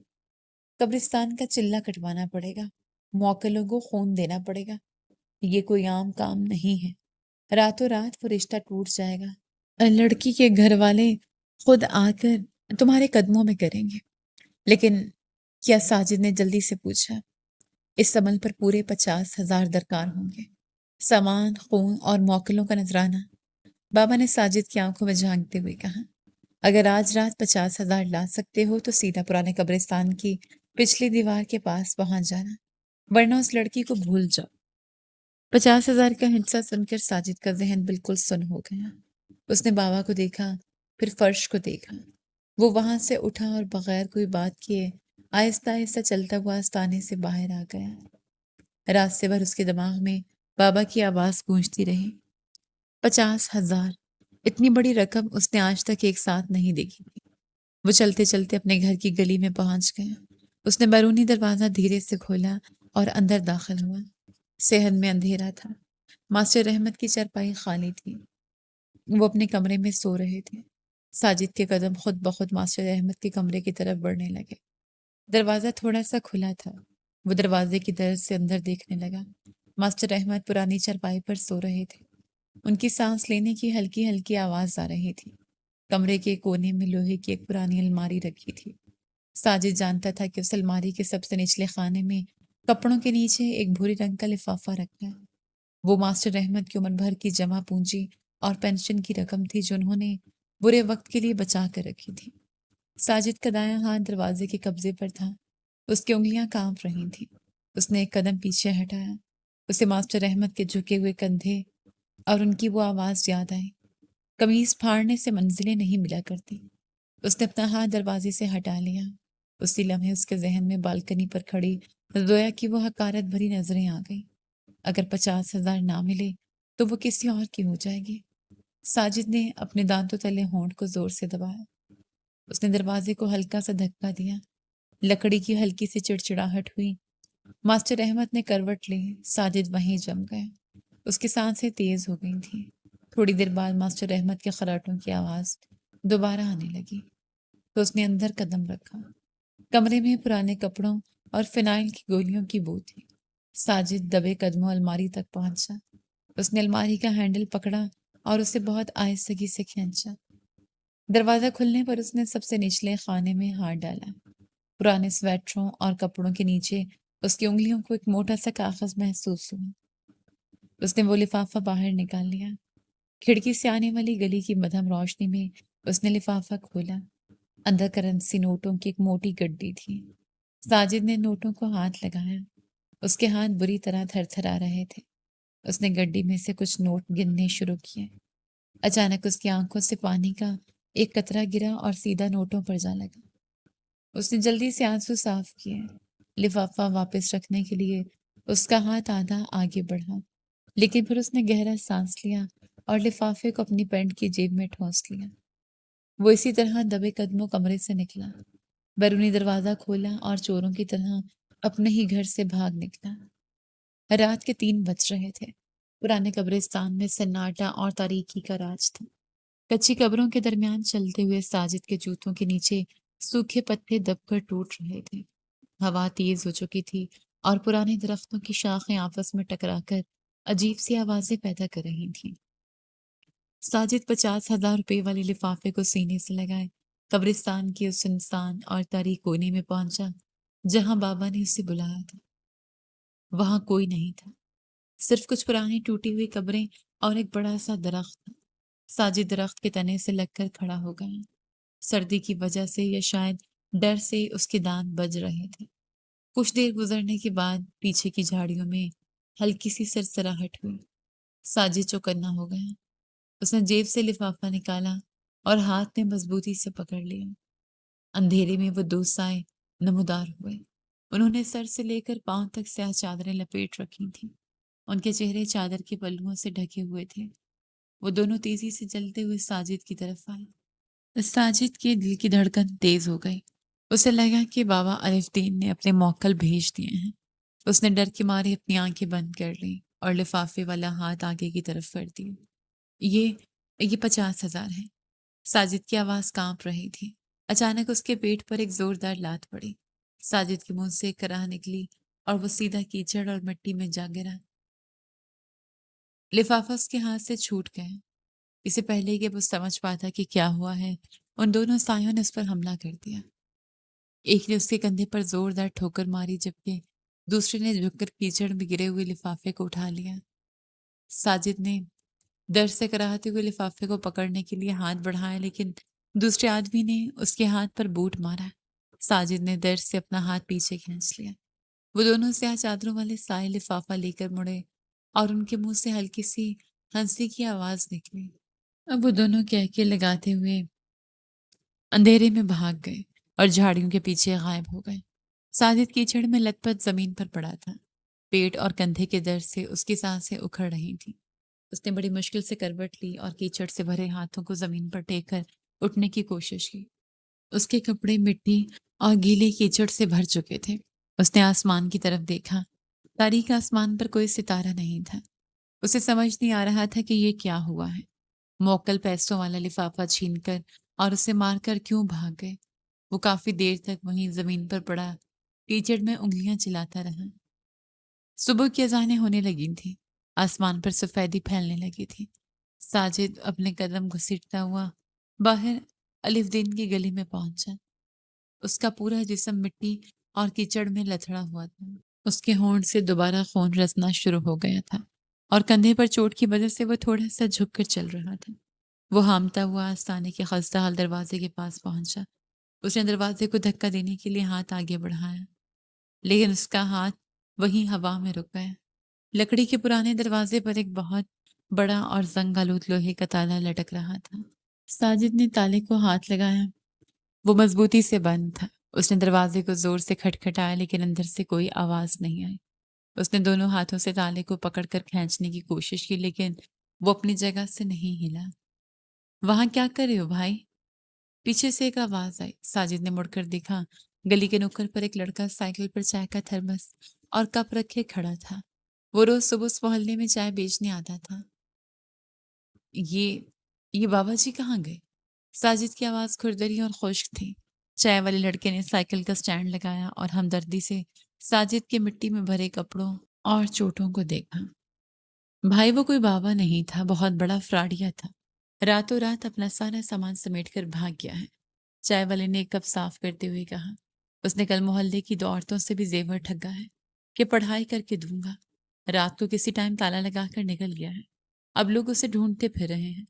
قبرستان کا چلہ کٹوانا پڑے گا، موکلوں کو خون دینا پڑے گا۔ یہ کوئی عام کام نہیں ہے، راتوں رات وہ رشتہ ٹوٹ جائے گا۔ لڑکی کے گھر والے خود آ کر تمہارے قدموں میں کریں گے۔ لیکن کیا؟ ساجد نے جلدی سے پوچھا۔ اس عمل پر پورے 50,000 درکار ہوں گے، سامان، خون اور موکلوں کا نذرانہ۔ بابا نے ساجد کی آنکھوں میں جھانکتے ہوئے کہا، اگر آج رات 50,000 لا سکتے ہو تو سیدھا پرانے قبرستان کی پچھلی دیوار کے پاس پہنچ جانا، ورنہ اس لڑکی کو بھول جاؤ۔ 50,000 کا ہنسا سن کر ساجد کا ذہن بالکل سن ہو گیا۔ اس نے بابا کو دیکھا، پھر فرش کو دیکھا۔ وہ وہاں سے اٹھا اور بغیر کوئی بات کیے آہستہ آہستہ چلتا ہوا آستانے سے باہر آ گیا۔ راستے بھر اس کے دماغ میں بابا کی آواز گونجتی رہی۔ 50,000، اتنی بڑی رقم اس نے آج تک ایک ساتھ نہیں دیکھی تھی۔ وہ چلتے چلتے اپنے گھر کی گلی میں پہنچ گیا۔ اس نے بیرونی دروازہ دھیرے سے کھولا اور اندر داخل ہوا۔ صحن میں اندھیرا تھا۔ ماسٹر احمد کی چارپائی خالی تھی، وہ اپنے کمرے میں سو رہے تھے۔ ساجد کے قدم خود بخود ماسٹر احمد کے کمرے کی طرف بڑھنے لگے۔ دروازہ تھوڑا سا کھلا تھا، وہ دروازے کی طرف سے اندر دیکھنے لگا۔ ماسٹر احمد پرانی چارپائی پر سو رہے تھے۔ ان کی سانس لینے کی ہلکی ہلکی آواز آ رہی تھی۔ کمرے کے کونے میں لوہے کی ایک پرانی الماری رکھی تھی۔ ساجد جانتا تھا کہ اس الماری کے سب سے نچلے خانے میں کپڑوں کے نیچے ایک بھوری رنگ کا لفافہ رکھا ہے۔ وہ ماسٹر احمد کی عمر بھر کی جمع پونجی اور پینشن کی رقم تھی جو انہوں نے برے وقت کے لیے بچا کر رکھی تھی۔ ساجد کا دایاں ہاتھ دروازے کے قبضے پر تھا، اس کی انگلیاں کانپ رہی تھیں۔ اس نے ایک قدم پیچھے ہٹایا۔ اسے ماسٹر احمد کے جھکے ہوئے کندھے اور ان کی وہ آواز یاد آئی، قمیض پھاڑنے سے منزلیں نہیں ملا کرتی۔ اس نے اپنا ہاتھ دروازے سے ہٹا لیا۔ اسی لمحے اس کے ذہن میں بالکنی پر کھڑی زویا کی وہ حقارت بھری نظریں آ گئیں۔ اگر 50,000 نہ ملے تو وہ کسی اور کی ہو جائے گی۔ ساجد نے اپنے دانتوں تلے ہونٹ کو زور سے دبایا۔ اس نے دروازے کو ہلکا سا دھکا دیا۔ لکڑی کی ہلکی سی چڑچڑاہٹ ہوئی۔ ماسٹر احمد نے کروٹ لی۔ ساجد وہیں جم گئے۔ اس کی سانسیں تیز ہو گئی تھیں۔ تھوڑی دیر بعد ماسٹر احمد کے خراٹوں کی آواز دوبارہ آنے لگی تو اس نے اندر قدم رکھا۔ کمرے میں پرانے کپڑوں اور فنائل کی گولیوں کی بو تھی۔ ساجد دبے قدموں الماری تک پہنچا۔ اس نے الماری کا ہینڈل پکڑا اور اسے بہت آہستگی سے کھینچا۔ دروازہ کھلنے پر اس نے سب سے نچلے خانے میں ہاتھ ڈالا۔ پرانے سویٹروں اور کپڑوں کے نیچے اس کی انگلیوں کو ایک موٹا سا کاغذ محسوس ہوا۔ اس نے وہ لفافہ باہر نکال لیا۔ کھڑکی سے آنے والی گلی کی مدھم روشنی میں اس نے لفافہ کھولا۔ اندر کرنسی نوٹوں کی ایک موٹی گڈی تھی۔ ساجد نے نوٹوں کو ہاتھ لگایا۔ اس کے ہاتھ بری طرح تھر تھر آ رہے تھے۔ اس نے گڈی میں سے کچھ نوٹ گننے شروع کیے۔ اچانک اس کی آنکھوں سے پانی کا ایک قطرہ گرا اور سیدھا نوٹوں پر جا لگا۔ اس نے جلدی سے آنسو صاف کیے۔ لفافہ واپس رکھنے کے لیے اس کا ہاتھ آدھا آگے بڑھا، لیکن پھر اس نے گہرا سانس لیا اور لفافے کو اپنی پینٹ کی جیب میں ٹھونس لیا۔ وہ اسی طرح دبے قدموں کمرے سے نکلا، بیرونی دروازہ کھولا اور چوروں کی طرح اپنے ہی گھر سے بھاگ نکلا۔ رات کے 3 بج رہے تھے۔ پرانے قبرستان میں سناٹا اور تاریکی کا راج تھا۔ کچی قبروں کے درمیان چلتے ہوئے ساجد کے جوتوں کے نیچے سوکھے پتے دب کر ٹوٹ رہے تھے۔ ہوا تیز ہو چکی تھی اور پرانے درختوں کی شاخیں آپس میں ٹکرا کر عجیب سی آوازیں پیدا کر رہی تھیں۔ ساجد 50,000 روپے والے لفافے کو سینے سے لگائے قبرستان کے اس سنسان اور تاریک کونے میں پہنچا جہاں بابا نے اسے بلایا تھا۔ وہاں کوئی نہیں تھا، صرف کچھ پرانی ٹوٹی ہوئی قبریں اور ایک بڑا سا درخت تھا۔ ساجد درخت کے تنے سے لگ کر کھڑا ہو گیا۔ سردی کی وجہ سے یا شاید ڈر سے اس کے دانت بج رہے تھے۔ کچھ دیر گزرنے کے بعد پیچھے کی جھاڑیوں میں ہلکی سی سرسراہٹ ہوئی۔ ساجد چوکنا ہو گیا۔ اس نے جیب سے لفافہ نکالا اور ہاتھ میں مضبوطی سے پکڑ لیا۔ اندھیرے میں وہ 2 سائے نمودار ہوئے۔ انہوں نے سر سے لے کر پاؤں تک سیاہ چادریں لپیٹ رکھی تھیں۔ ان کے چہرے چادر کے پلوؤں سے ڈھکے ہوئے تھے۔ وہ دونوں تیزی سے چلتے ہوئے ساجد کی طرف آئے۔ ساجد کے دل کی دھڑکن تیز ہو گئی۔ اسے لگا کہ بابا الف دین نے اپنے موکل بھیج دیے ہیں۔ اس نے ڈر کے مارے اپنی آنکھیں بند کر لیں اور لفافے والا ہاتھ آگے کی طرف کر دیا۔ یہ 50,000 ہے۔ ساجد کی آواز کانپ رہی تھی۔ اچانک اس کے پیٹ پر ایک زوردار لات پڑی۔ ساجد کے منہ سے ایک کراہ نکلی اور وہ سیدھا کیچڑ اور مٹی میں جا گرا۔ لفافہ اس کے ہاتھ سے چھوٹ گیا۔ اسے پہلے کہ وہ سمجھ پاتا کہ کیا ہوا ہے، ان دونوں سایوں نے اس پر حملہ کر دیا۔ ایک نے اس کے کندھے پر زوردار ٹھوکر ماری جبکہ دوسرے نے جھک کر کیچڑ میں گرے ہوئے لفافے کو اٹھا لیا۔ ساجد نے درد سے کراہتے ہوئے لفافے کو پکڑنے کے لیے ہاتھ بڑھایا، لیکن دوسرے آدمی نے اس کے ہاتھ پر بوٹ مارا۔ ساجد نے درد سے اپنا ہاتھ پیچھے کھینچ لیا۔ وہ دونوں سیاہ چادروں والے سائے لفافہ لے کر مڑے اور ان کے منہ سے ہلکی سی ہنسی کی آواز نکلی۔ اب وہ دونوں کہکے لگاتے ہوئے اندھیرے میں بھاگ گئے اور جھاڑیوں کے پیچھے غائب ہو گئے۔ ساجد کیچڑ میں لت پت زمین پر پڑا تھا۔ پیٹ اور کندھے کے درد سے اس کی سانسیں اکھڑ رہی تھیں۔ اس نے بڑی مشکل سے کروٹ لی اور کیچڑ سے بھرے ہاتھوں کو زمین پر ٹیک کر اٹھنے کی کوشش کی۔ اس کے کپڑے مٹی اور گیلے کیچڑ سے بھر چکے تھے۔ اس نے آسمان کی طرف دیکھا۔ تاریک آسمان پر کوئی ستارہ نہیں تھا۔ اسے سمجھ نہیں آ رہا تھا کہ یہ کیا ہوا ہے۔ موکل پیسوں والا لفافہ چھین کر اور اسے مار کر کیوں بھاگ گئے؟ وہ کافی دیر تک وہیں زمین پر پڑا کیچڑ میں انگلیاں چلاتا رہا۔ صبح کی اذانیں ہونے لگی تھیں۔ آسمان پر سفیدی پھیلنے لگی تھی۔ ساجد اپنے قدم گھسیٹتا ہوا باہر الف دین کی گلی میں پہنچا۔ اس کا پورا جسم مٹی اور کیچڑ میں لتھڑا ہوا تھا۔ اس کے ہونٹ سے دوبارہ خون رسنا شروع ہو گیا تھا اور کندھے پر چوٹ کی وجہ سے وہ تھوڑا سا جھک کر چل رہا تھا۔ وہ ہامتا ہوا آستانے کے خستہ حال دروازے کے پاس پہنچا۔ اس نے دروازے کو دھکا دینے کے لیے ہاتھ آگے بڑھایا، لیکن اس کا ہاتھ وہیں ہوا میں رک گیا۔ لکڑی کے پرانے دروازے پر ایک بہت بڑا اور زنگ آلود لوہے کا تالا لٹک رہا تھا۔ ساجد نے تالے کو ہاتھ لگایا۔ وہ مضبوطی سے بند تھا۔ اس نے دروازے کو زور سے کھٹکھٹایا لیکن اندر سے کوئی آواز نہیں آئی۔ اس نے دونوں ہاتھوں سے تالے کو پکڑ کر کھینچنے کی کوشش کی لیکن وہ اپنی جگہ سے نہیں ہلا۔ وہاں کیا کر رہے ہو بھائی؟ پیچھے سے ایک آواز آئی۔ ساجد نے مڑ کر دیکھا۔ گلی کے نکڑ پر ایک لڑکا سائیکل پر چائے کا تھرمس اور کپ رکھے کھڑا تھا۔ وہ روز صبح اس محلے میں چائے بیچنے آتا تھا۔ یہ بابا جی کہاں گئے؟ ساجد کی آواز کھردری اور خشک تھی۔ چائے والے لڑکے نے سائیکل کا سٹینڈ لگایا اور ہمدردی سے ساجد کے مٹی میں بھرے کپڑوں اور چوٹوں کو دیکھا۔ بھائی وہ کوئی بابا نہیں تھا، بہت بڑا فراڈیا تھا۔ راتوں رات اپنا سارا سامان سمیٹ کر بھاگ گیا ہے۔ چائے والے نے ایک کپ صاف کرتے ہوئے کہا۔ اس نے کل محلے کی 2 عورتوں سے بھی زیور ٹھگا ہے کہ پڑھائی کر کے دوں گا۔ رات کو کسی ٹائم تالا لگا کر نکل گیا ہے۔ اب لوگ اسے ڈھونڈتے پھر رہے ہیں۔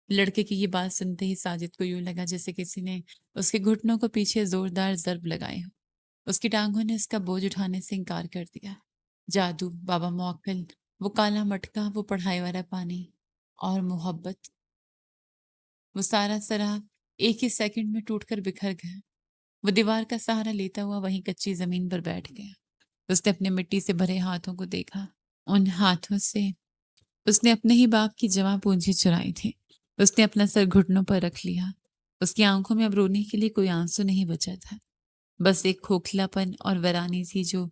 لڑکے کی یہ بات سنتے ہی ساجد کو یوں لگا جیسے کسی نے اس کے گھٹنوں کو پیچھے زوردار ضرب لگائے ہو۔ اس کی ٹانگوں نے اس کا بوجھ اٹھانے سے انکار کر دیا۔ جادو، بابا موکل، وہ کالا مٹکا، وہ پڑھائی والا پانی اور محبت، وہ سارا سراف ایک ہی سیکنڈ میں ٹوٹ کر بکھر گیا۔ وہ دیوار کا سہارا لیتا ہوا وہیں کچی زمین پر بیٹھ گیا۔ اس نے اپنے مٹی سے بھرے ہاتھوں کو دیکھا۔ ان ہاتھوں سے اس نے اپنے ہی باپ کی جمع پونجی چرائی تھی۔ اس نے اپنا سر گھٹنوں پر رکھ لیا۔ اس کی آنکھوں میں اب رونے کے لیے کوئی آنسو نہیں بچا تھا، بس ایک کھوکھلا پن اور ویرانی تھی جو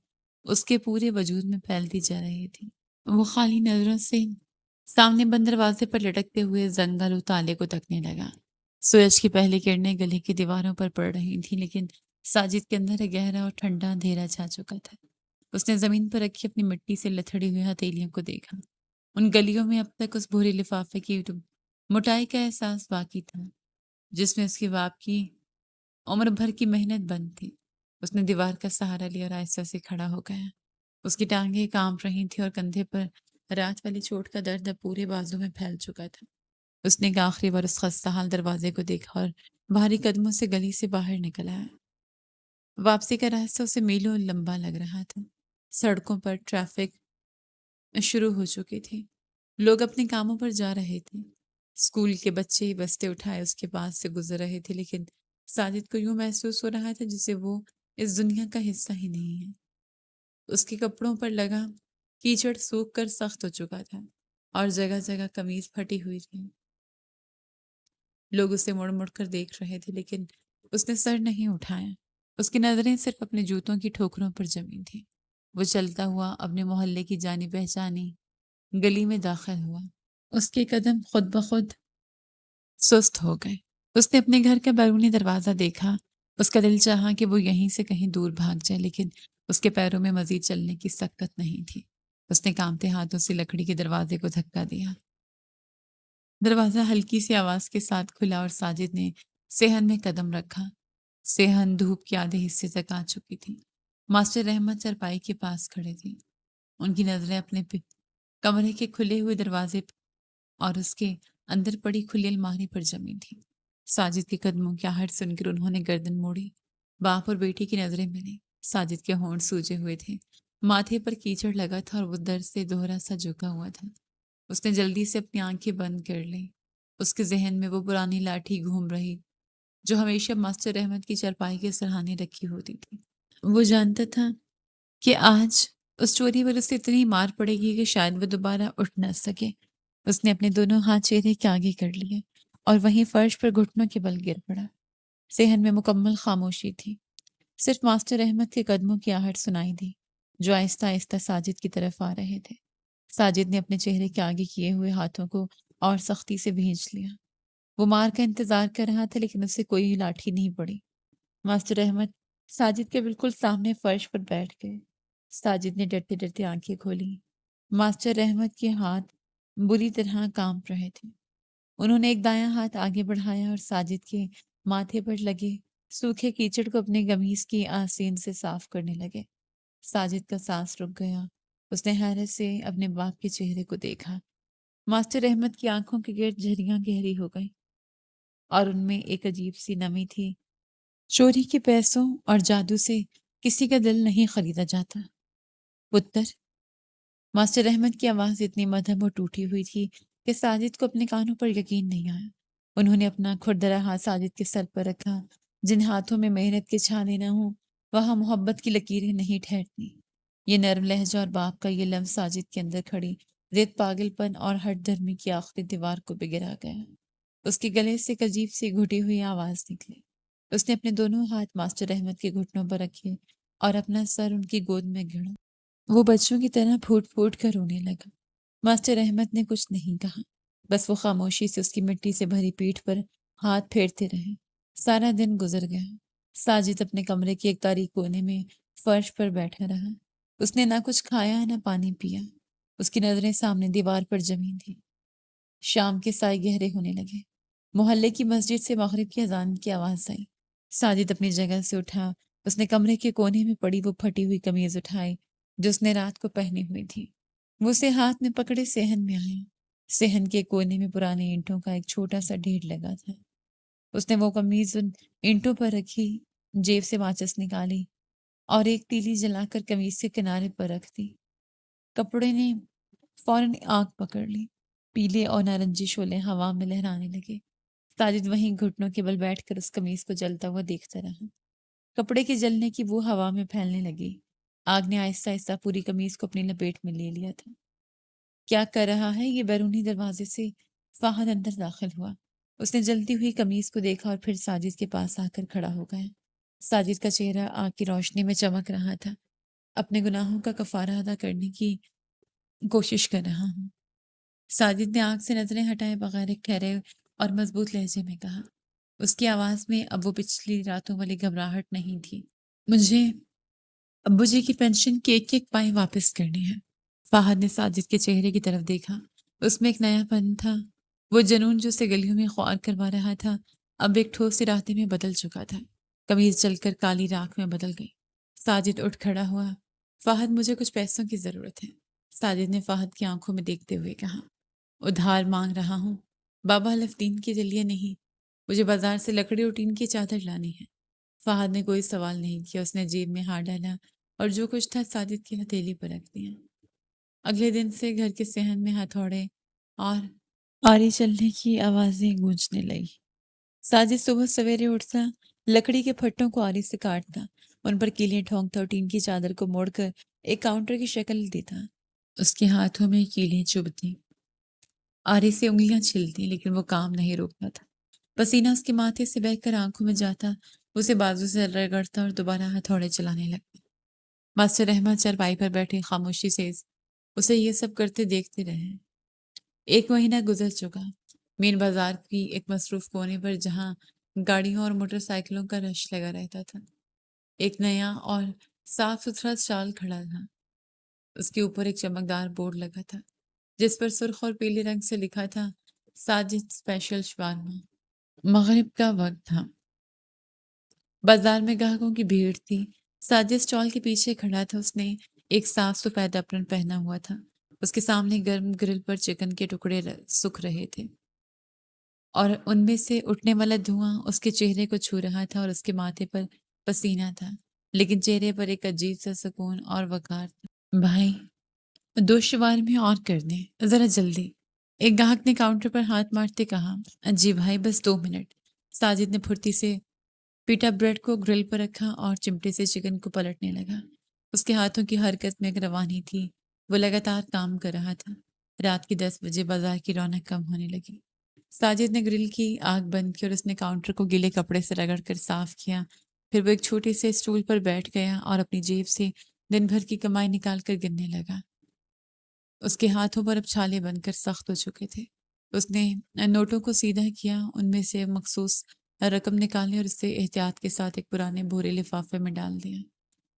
اس کے پورے وجود میں پھیلتی جا رہی تھی۔ وہ خالی نظروں سے سامنے بند دروازے پر لٹکتے ہوئے زنگل و تالے کو تکنے لگا۔ سورج کی پہلی کرنیں گلے کی دیواروں پر پڑ رہی تھیں، لیکن ساجد کے اندر ایک گہرا اور ٹھنڈا اندھیرا چھا چکا تھا۔ اس نے زمین پر رکھی اپنی مٹی سے لتھڑی ہوئی ہتھیلیوں کو دیکھا۔ ان گلیوں میں اب تک اس بھورے لفافے کی موٹائی کا احساس باقی تھا جس میں اس کے باپ کی عمر بھر کی محنت بند تھی۔ اس نے دیوار کا سہارا لیا اور آہستہ سے کھڑا ہو گیا۔ اس کی ٹانگیں کانپ رہی تھیں اور کندھے پر رات والی چوٹ کا درد اب پورے بازو میں پھیل چکا تھا۔ اس نے ایک آخری بار اس خستہ حال دروازے کو دیکھا اور بھاری قدموں سے گلی سے باہر نکل آیا۔ واپسی کا راستہ اسے میلوں لمبا لگ رہا تھا۔ سڑکوں پر ٹریفک شروع ہو چکی تھی۔ لوگ اپنے کاموں پر جا رہے تھے۔ اسکول کے بچے بستے اٹھائے اس کے پاس سے گزر رہے تھے، لیکن ساجد کو یوں محسوس ہو رہا تھا جسے وہ اس دنیا کا حصہ ہی نہیں ہے۔ اس کے کپڑوں پر لگا کیچڑ سوکھ کر سخت ہو چکا تھا اور جگہ جگہ قمیض پھٹی ہوئی تھی۔ لوگ اسے مڑ مڑ کر دیکھ رہے تھے، لیکن اس نے سر نہیں اٹھایا۔ اس کی نظریں صرف اپنے جوتوں کی ٹھوکروں پر جمی تھیں۔ وہ چلتا ہوا اپنے محلے کی جانی پہچانی گلی میں داخل ہوا۔ اس کے قدم خود بخود سست ہو گئے۔ اس نے اپنے گھر کا بیرونی دروازہ دیکھا۔ اس کا دل چاہا کہ وہ یہیں سے کہیں دور بھاگ جائے، لیکن اس کے پیروں میں مزید چلنے کی سکت نہیں تھی۔ اس نے کانپتے ہاتھوں سے لکڑی کے دروازے کو دھکا دیا۔ دروازہ ہلکی سی آواز کے ساتھ کھلا اور ساجد نے صحن میں قدم رکھا۔ صحن دھوپ کے آدھے حصے تک آ چکی تھی۔ ماسٹر احمد چرپائی کے پاس کھڑے تھے۔ ان کی نظریں اپنے کمرے کے کھلے ہوئے دروازے اور اس کے اندر پڑی کھلی الماری پر جمی تھی۔ ساجد کے قدموں کی آہٹ سن کر انہوں نے گردن موڑی۔ باپ اور بیٹی کی نظریں ملی۔ ساجد کے ہونٹ سوجے ہوئے تھے، ماتھے پر کیچڑ لگا تھا اور وہ درد سے دوہرا سا جھکا ہوا تھا۔ اس نے جلدی سے اپنی آنکھیں بند کر لیں۔ اس کے ذہن میں وہ پرانی لاٹھی گھوم رہی جو ہمیشہ ماسٹر احمد کی چرپائی کے سرہانے رکھی ہوتی تھی۔ وہ جانتا تھا کہ آج اس چوری پر اسے اتنی مار پڑے گی کہ شاید وہ دوبارہ اٹھ نہ سکے۔ اس نے اپنے دونوں ہاتھ چہرے کے آگے کر لیے اور وہیں فرش پر گھٹنوں کے بل گر پڑا۔ صحن میں مکمل خاموشی تھی۔ صرف ماسٹر احمد کے قدموں کی آہٹ سنائی دی جو آہستہ آہستہ ساجد کی طرف آ رہے تھے۔ ساجد نے اپنے چہرے کے آگے کیے ہوئے ہاتھوں کو اور سختی سے بھینچ لیا۔ وہ مار کا انتظار کر رہا تھا، لیکن اسے کوئی لاٹھی نہیں پڑی۔ ماسٹر احمد ساجد کے بالکل سامنے فرش پر بیٹھ گئے۔ ساجد نے ڈرتے ڈرتے آنکھیں کھولی۔ ماسٹر احمد کے ہاتھ بری طرح کانپ رہے تھے۔ انہوں نے ایک دایاں ہاتھ آگے بڑھایا اور ساجد کے ماتھے پر لگے سوکھے کیچڑ کو اپنے قمیص کی آستین سے صاف کرنے لگے۔ ساجد کا سانس رک گیا۔ اس نے حیرت سے اپنے باپ کے چہرے کو دیکھا۔ ماسٹر احمد کی آنکھوں کے گرد جھریاں گہری ہو گئیں اور ان میں ایک عجیب سی نمی تھی۔ چوری کے پیسوں اور جادو سے کسی کا دل نہیں خریدا جاتا پتر۔ ماسٹر احمد کی آواز اتنی مدھم اور ٹوٹی ہوئی تھی کہ ساجد کو اپنے کانوں پر یقین نہیں آیا۔ انہوں نے اپنا کھردرا ہاتھ ساجد کے سر پر رکھا۔ جن ہاتھوں میں محنت کے چھانے نہ ہوں وہاں محبت کی لکیریں نہیں ٹھہرتی۔ یہ نرم لہجہ اور باپ کا یہ لفظ ساجد کے اندر کھڑی ریت پاگل پن اور ہٹ دھرمی کی آخری دیوار کو بگڑا گیا۔ اس کے گلے سے ایک عجیب سی گھٹی ہوئی آواز نکلی۔ اس نے اپنے دونوں ہاتھ ماسٹر احمد کے گھٹنوں پر رکھے اور اپنا سر ان کی گود میں گڑا۔ وہ بچوں کی طرح پھوٹ پھوٹ کر رونے لگا۔ ماسٹر احمد نے کچھ نہیں کہا، بس وہ خاموشی سے اس کی مٹی سے بھری پیٹھ پر ہاتھ پھیرتے رہے۔ سارا دن گزر گیا۔ ساجد اپنے کمرے کے ایک تاریک کونے میں فرش پر بیٹھا رہا۔ اس نے نہ کچھ کھایا نہ پانی پیا۔ اس کی نظریں سامنے دیوار پر جمی تھیں۔ شام کے سائے گہرے ہونے لگے۔ محلے کی مسجد سے مغرب کی اذان کی آواز آئی۔ ساجد اپنی جگہ سے اٹھا۔ اس نے کمرے کے کونے میں پڑی وہ پھٹی ہوئی قمیض اٹھائی جو اس نے رات کو پہنی ہوئی تھی۔ وہ اسے ہاتھ میں پکڑے صحن میں آیا۔ صحن کے کونے میں پرانے اینٹوں کا ایک چھوٹا سا ڈھیر لگا تھا۔ اس نے وہ قمیض ان اینٹوں پر رکھی، جیب سے ماچس نکالی اور ایک تیلی جلا کر قمیض کے کنارے پر رکھ دی۔ کپڑے نے فوراً آگ پکڑ لی۔ پیلے اور نارنجی شعلے ہوا میں لہرانے لگے۔ ساجد وہیں گھٹنوں کے بل بیٹھ کر اس قمیض کو جلتا ہوا دیکھتا رہا۔ کپڑے کے جلنے کی وہ ہوا میں پھیلنے لگی۔ آگ نے آہستہ آہستہ پوری قمیض کو اپنی لپیٹ میں لے لیا تھا۔ کیا کر رہا ہے یہ؟ بیرونی دروازے سے فہد اندر داخل ہوا۔ اس نے جلتی ہوئی قمیض کو دیکھا اور پھر ساجد کے پاس آ کر کھڑا ہو گیا۔ ساجد کا چہرہ آگ کی روشنی میں چمک رہا تھا۔ اپنے گناہوں کا کفارہ ادا کرنے کی کوشش کر رہا ہوں۔ ساجد نے آنکھ سے نظریں ہٹائے بغیر ایک ٹھہرے اور مضبوط لہجے میں کہا۔ اس کی آواز میں اب وہ پچھلی راتوں والی گھبراہٹ نہیں تھی۔ مجھے ابو جی کی پینشن کے ایک ایک پائے واپس کرنی ہے۔ فہد نے ساجد کے چہرے کی طرف دیکھا۔ اس میں ایک نیا پن تھا۔ وہ جنون جو اسے گلیوں میں خوار کروا رہا تھا اب ایک ٹھوس ارادے میں بدل چکا تھا۔ قمیض جل کر کالی راکھ میں بدل گئی۔ ساجد اٹھ کھڑا ہوا۔ فہد مجھے کچھ پیسوں کی ضرورت ہے، ساجد نے فہد کی آنکھوں میں دیکھتے ہوئے کہا۔ ادھار مانگ رہا ہوں، بابا حلف دین کے لیے نہیں، مجھے بازار سے لکڑی اور ٹین کی چادر لانی ہے۔ فہد نے کوئی سوال نہیں کیا۔ اس نے جیب میں ہاتھ ڈالا اور جو کچھ تھا ساجد کی ہتھیلی پر رکھ دیا۔ اگلے دن سے گھر کے صحن میں ہتھوڑے اور آری چلنے کی آوازیں گونجنے لگی۔ ساجد صبح سویرے اٹھتا، لکڑی کے پھٹوں کو آری سے کاٹتا، ان پر کیلیاں ٹھونکتا اور ٹین کی چادر کو موڑ کر ایک کاؤنٹر کی شکل دیتا۔ اس کے ہاتھوں میں کیلیاں چبھتی، آری سے انگلیاں چھلتی، لیکن وہ کام نہیں روکتا تھا۔ پسینہ اس کے ماتھے سے بہہ کر آنکھوں میں جاتا، اسے بازو سے رگڑتا اور دوبارہ ہتھوڑے چلانے لگتا۔ ماسٹر احمد چارپائی پر بیٹھے خاموشی سے اسے یہ سب کرتے دیکھتے رہے۔ ایک مہینہ گزر چکا۔ مین بازار کی ایک مصروف کونے پر جہاں گاڑیوں اور موٹر سائیکلوں کا رش لگا رہتا تھا، ایک نیا اور صاف ستھرا اسٹال کھڑا تھا۔ اس کے اوپر ایک چمکدار بورڈ لگا تھا جس پر سرخ اور پیلے رنگ سے لکھا تھا ساجد اسپیشل شوارما۔ مغرب کا وقت تھا۔ بازار میں گاہکوں کی بھیڑ تھی۔ ساجد اسٹال کے پیچھے کھڑا تھا۔ اس نے ایک صاف سفید اپرن پہنا ہوا تھا۔ اس کے سامنے گرم گرل پر چکن کے ٹکڑے سک رہے تھے اور ان میں سے اٹھنے والا دھواں اس کے چہرے کو چھو رہا تھا اور اس کے ماتھے پر پسینہ تھا، لیکن چہرے پر ایک عجیب سا سکون اور وقار تھا۔ بھائی 2 شوارمے اور کر دیں، ذرا جلدی، ایک گاہک نے کاؤنٹر پر ہاتھ مارتے کہا۔ جی بھائی، بس 2 منٹ۔ ساجد نے پھرتی سے پیٹا بریڈ کو گرل پر رکھا اور چمٹے سے چکن کو پلٹنے لگا۔ اس کے ہاتھوں کی حرکت میں ایک روانی تھی۔ وہ لگاتار کام کر رہا تھا۔ رات کی 10 بجے بازار کی رونق کم ہونے لگی۔ ساجد نے گرل کی آگ بند کی اور اس نے کاؤنٹر کو گیلے کپڑے سے رگڑ کر صاف کیا۔ پھر وہ ایک چھوٹے سے اسٹول پر بیٹھ گیا اور اپنی جیب سے دن بھر کی کمائی نکال کر گننے لگا۔ اس کے ہاتھوں پر اب چھالے بن کر سخت ہو چکے تھے۔ اس نے نوٹوں کو سیدھا کیا، ان میں سے مخصوص رقم نکالی اور اسے احتیاط کے ساتھ ایک پرانے بھورے لفافے میں ڈال دیا۔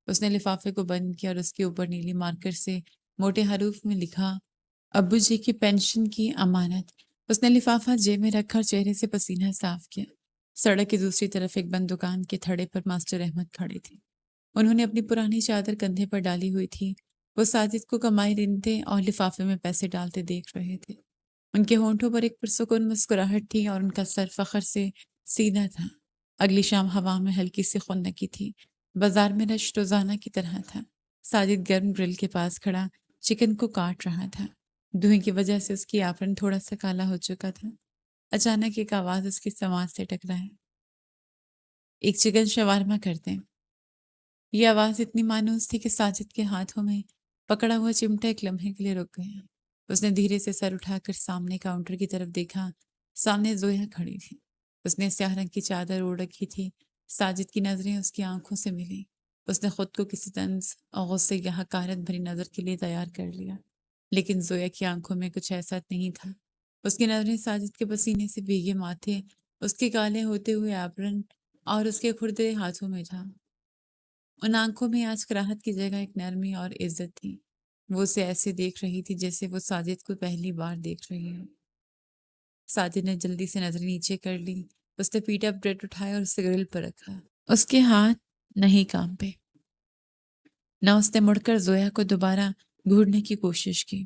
اس نے لفافے کو بند کیا اور اس کے اوپر نیلی مارکر سے موٹے حروف میں لکھا، ابو جی کی پینشن کی امانت۔ اس نے لفافہ جیب میں رکھا اور چہرے سے پسینہ صاف کیا۔ سڑک کی دوسری طرف ایک بند دکان کے تھڑے پر ماسٹر احمد کھڑے تھے۔ انہوں نے اپنی پرانی چادر کندھے پر ڈالی ہوئی تھی۔ وہ ساجد کو کمائی گنتے اور لفافے میں پیسے ڈالتے دیکھ رہے تھے۔ ان کے ہونٹوں پر ایک پرسکون مسکراہٹ تھی اور ان کا سر فخر سے سیدھا تھا۔ اگلی شام ہوا میں ہلکی سی خنکی تھی۔ بازار میں رش روزانہ کی طرح تھا۔ ساجد گرم گرل کے پاس کھڑا چکن کو کاٹ رہا تھا۔ دھویں کی وجہ سے اس کی آفرن تھوڑا سا کالا ہو چکا تھا۔ اچانک ایک آواز اس کی سماعت سے ٹکرائی، ایک چکن شوارما کر دیں۔ یہ آواز اتنی مانوس تھی کہ ساجد کے ہاتھوں میں پکڑا ہوا چمٹا ایک لمحے کے لیے رک گیا۔ اس نے دھیرے سے سر اٹھا کر سامنے کاؤنٹر کی طرف دیکھا۔ سامنے زویا کھڑی تھی۔ اس نے سیاہ رنگ کی چادر اوڑھ رکھی تھی۔ ساجد کی نظریں اس کی آنکھوں سے ملی۔ اس نے خود کو کسی طنز اور غصے یا حقارت بھری نظر کے لیے تیار کر لیا، لیکن زویا کی آنکھوں میں کچھ ایسا نہیں تھا۔ اس کی نظریں ساجد کے پسینے سے بھیگے ماتھے، اس کے کالے ہوتے ہوئے آبرن اور اس کے کھردرے ہاتھوں میں تھا۔ ان آنکھوں میں آج کراہت کی جگہ ایک نرمی اور عزت تھی۔ وہ اسے ایسے دیکھ رہی تھی جیسے وہ ساجد کو پہلی بار دیکھ رہی ہے۔ ساجد نے جلدی سے نظر نیچے کر لی. اس نے پیٹا بریڈ اٹھایا اور اسے گرل پر رکھا. اس کے ہاتھ نہیں کام پہ. نہ اس نے مڑ کر زویا کو دوبارہ گھورنے کی کوشش کی.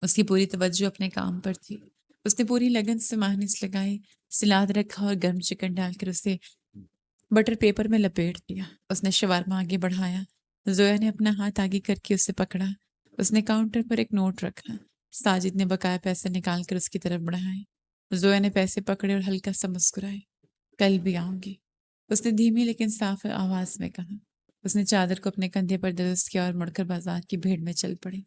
اس کی پوری توجہ اپنے کام پر تھی. اس نے پوری لگن سے ماہنیز لگائی، سلاد رکھا اور گرم چکن ڈال کر اسے بٹر پیپر میں لپیٹ دیا. اس نے شورما آگے بڑھایا. زویا نے اپنا ہاتھ آگے کر کے اسے پکڑا. اس نے کاؤنٹر پر ایک نوٹ رکھا. ساجد نے بقایا پیسے نکال کر اس کی طرف بڑھائے. زویا نے پیسے پکڑے اور ہلکا سا مسکرائے. کل بھی آؤں گی، اس نے دھیمی لیکن صاف آواز میں کہا. اس نے چادر کو اپنے کندھے پر درست کیا اور مڑ کر بازار کی بھیڑ میں چل پڑی.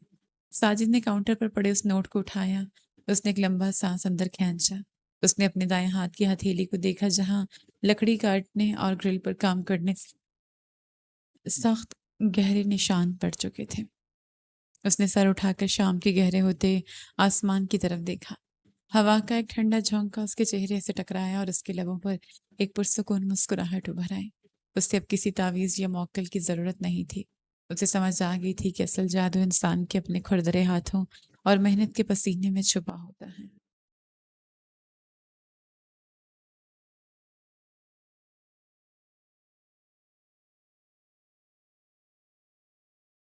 ساجد نے کاؤنٹر پر پڑے اس نوٹ کو اٹھایا. اس نے ایک لمبا سانس اندر کھینچا. اس نے اپنے دائیں ہاتھ کی ہتھیلی کو دیکھا جہاں لکڑی کاٹنے اور گرل پر کام کرنے سے سخت گہرے نشان پڑ چکے تھے. اس نے سر اٹھا کر شام کے گہرے ہوتے آسمان کی طرف دیکھا. ہوا کا ایک ٹھنڈا جھونکا اس کے چہرے سے ٹکرایا اور اس کے لبوں پر ایک پرسکون مسکراہٹ ابھر آئی. اس سے اب کسی تعویذ یا موکل کی ضرورت نہیں تھی. اسے سمجھ آ گئی تھی کہ اصل جادو انسان کے اپنے کھردرے ہاتھوں اور محنت کے پسینے میں چھپا ہوتا ہے.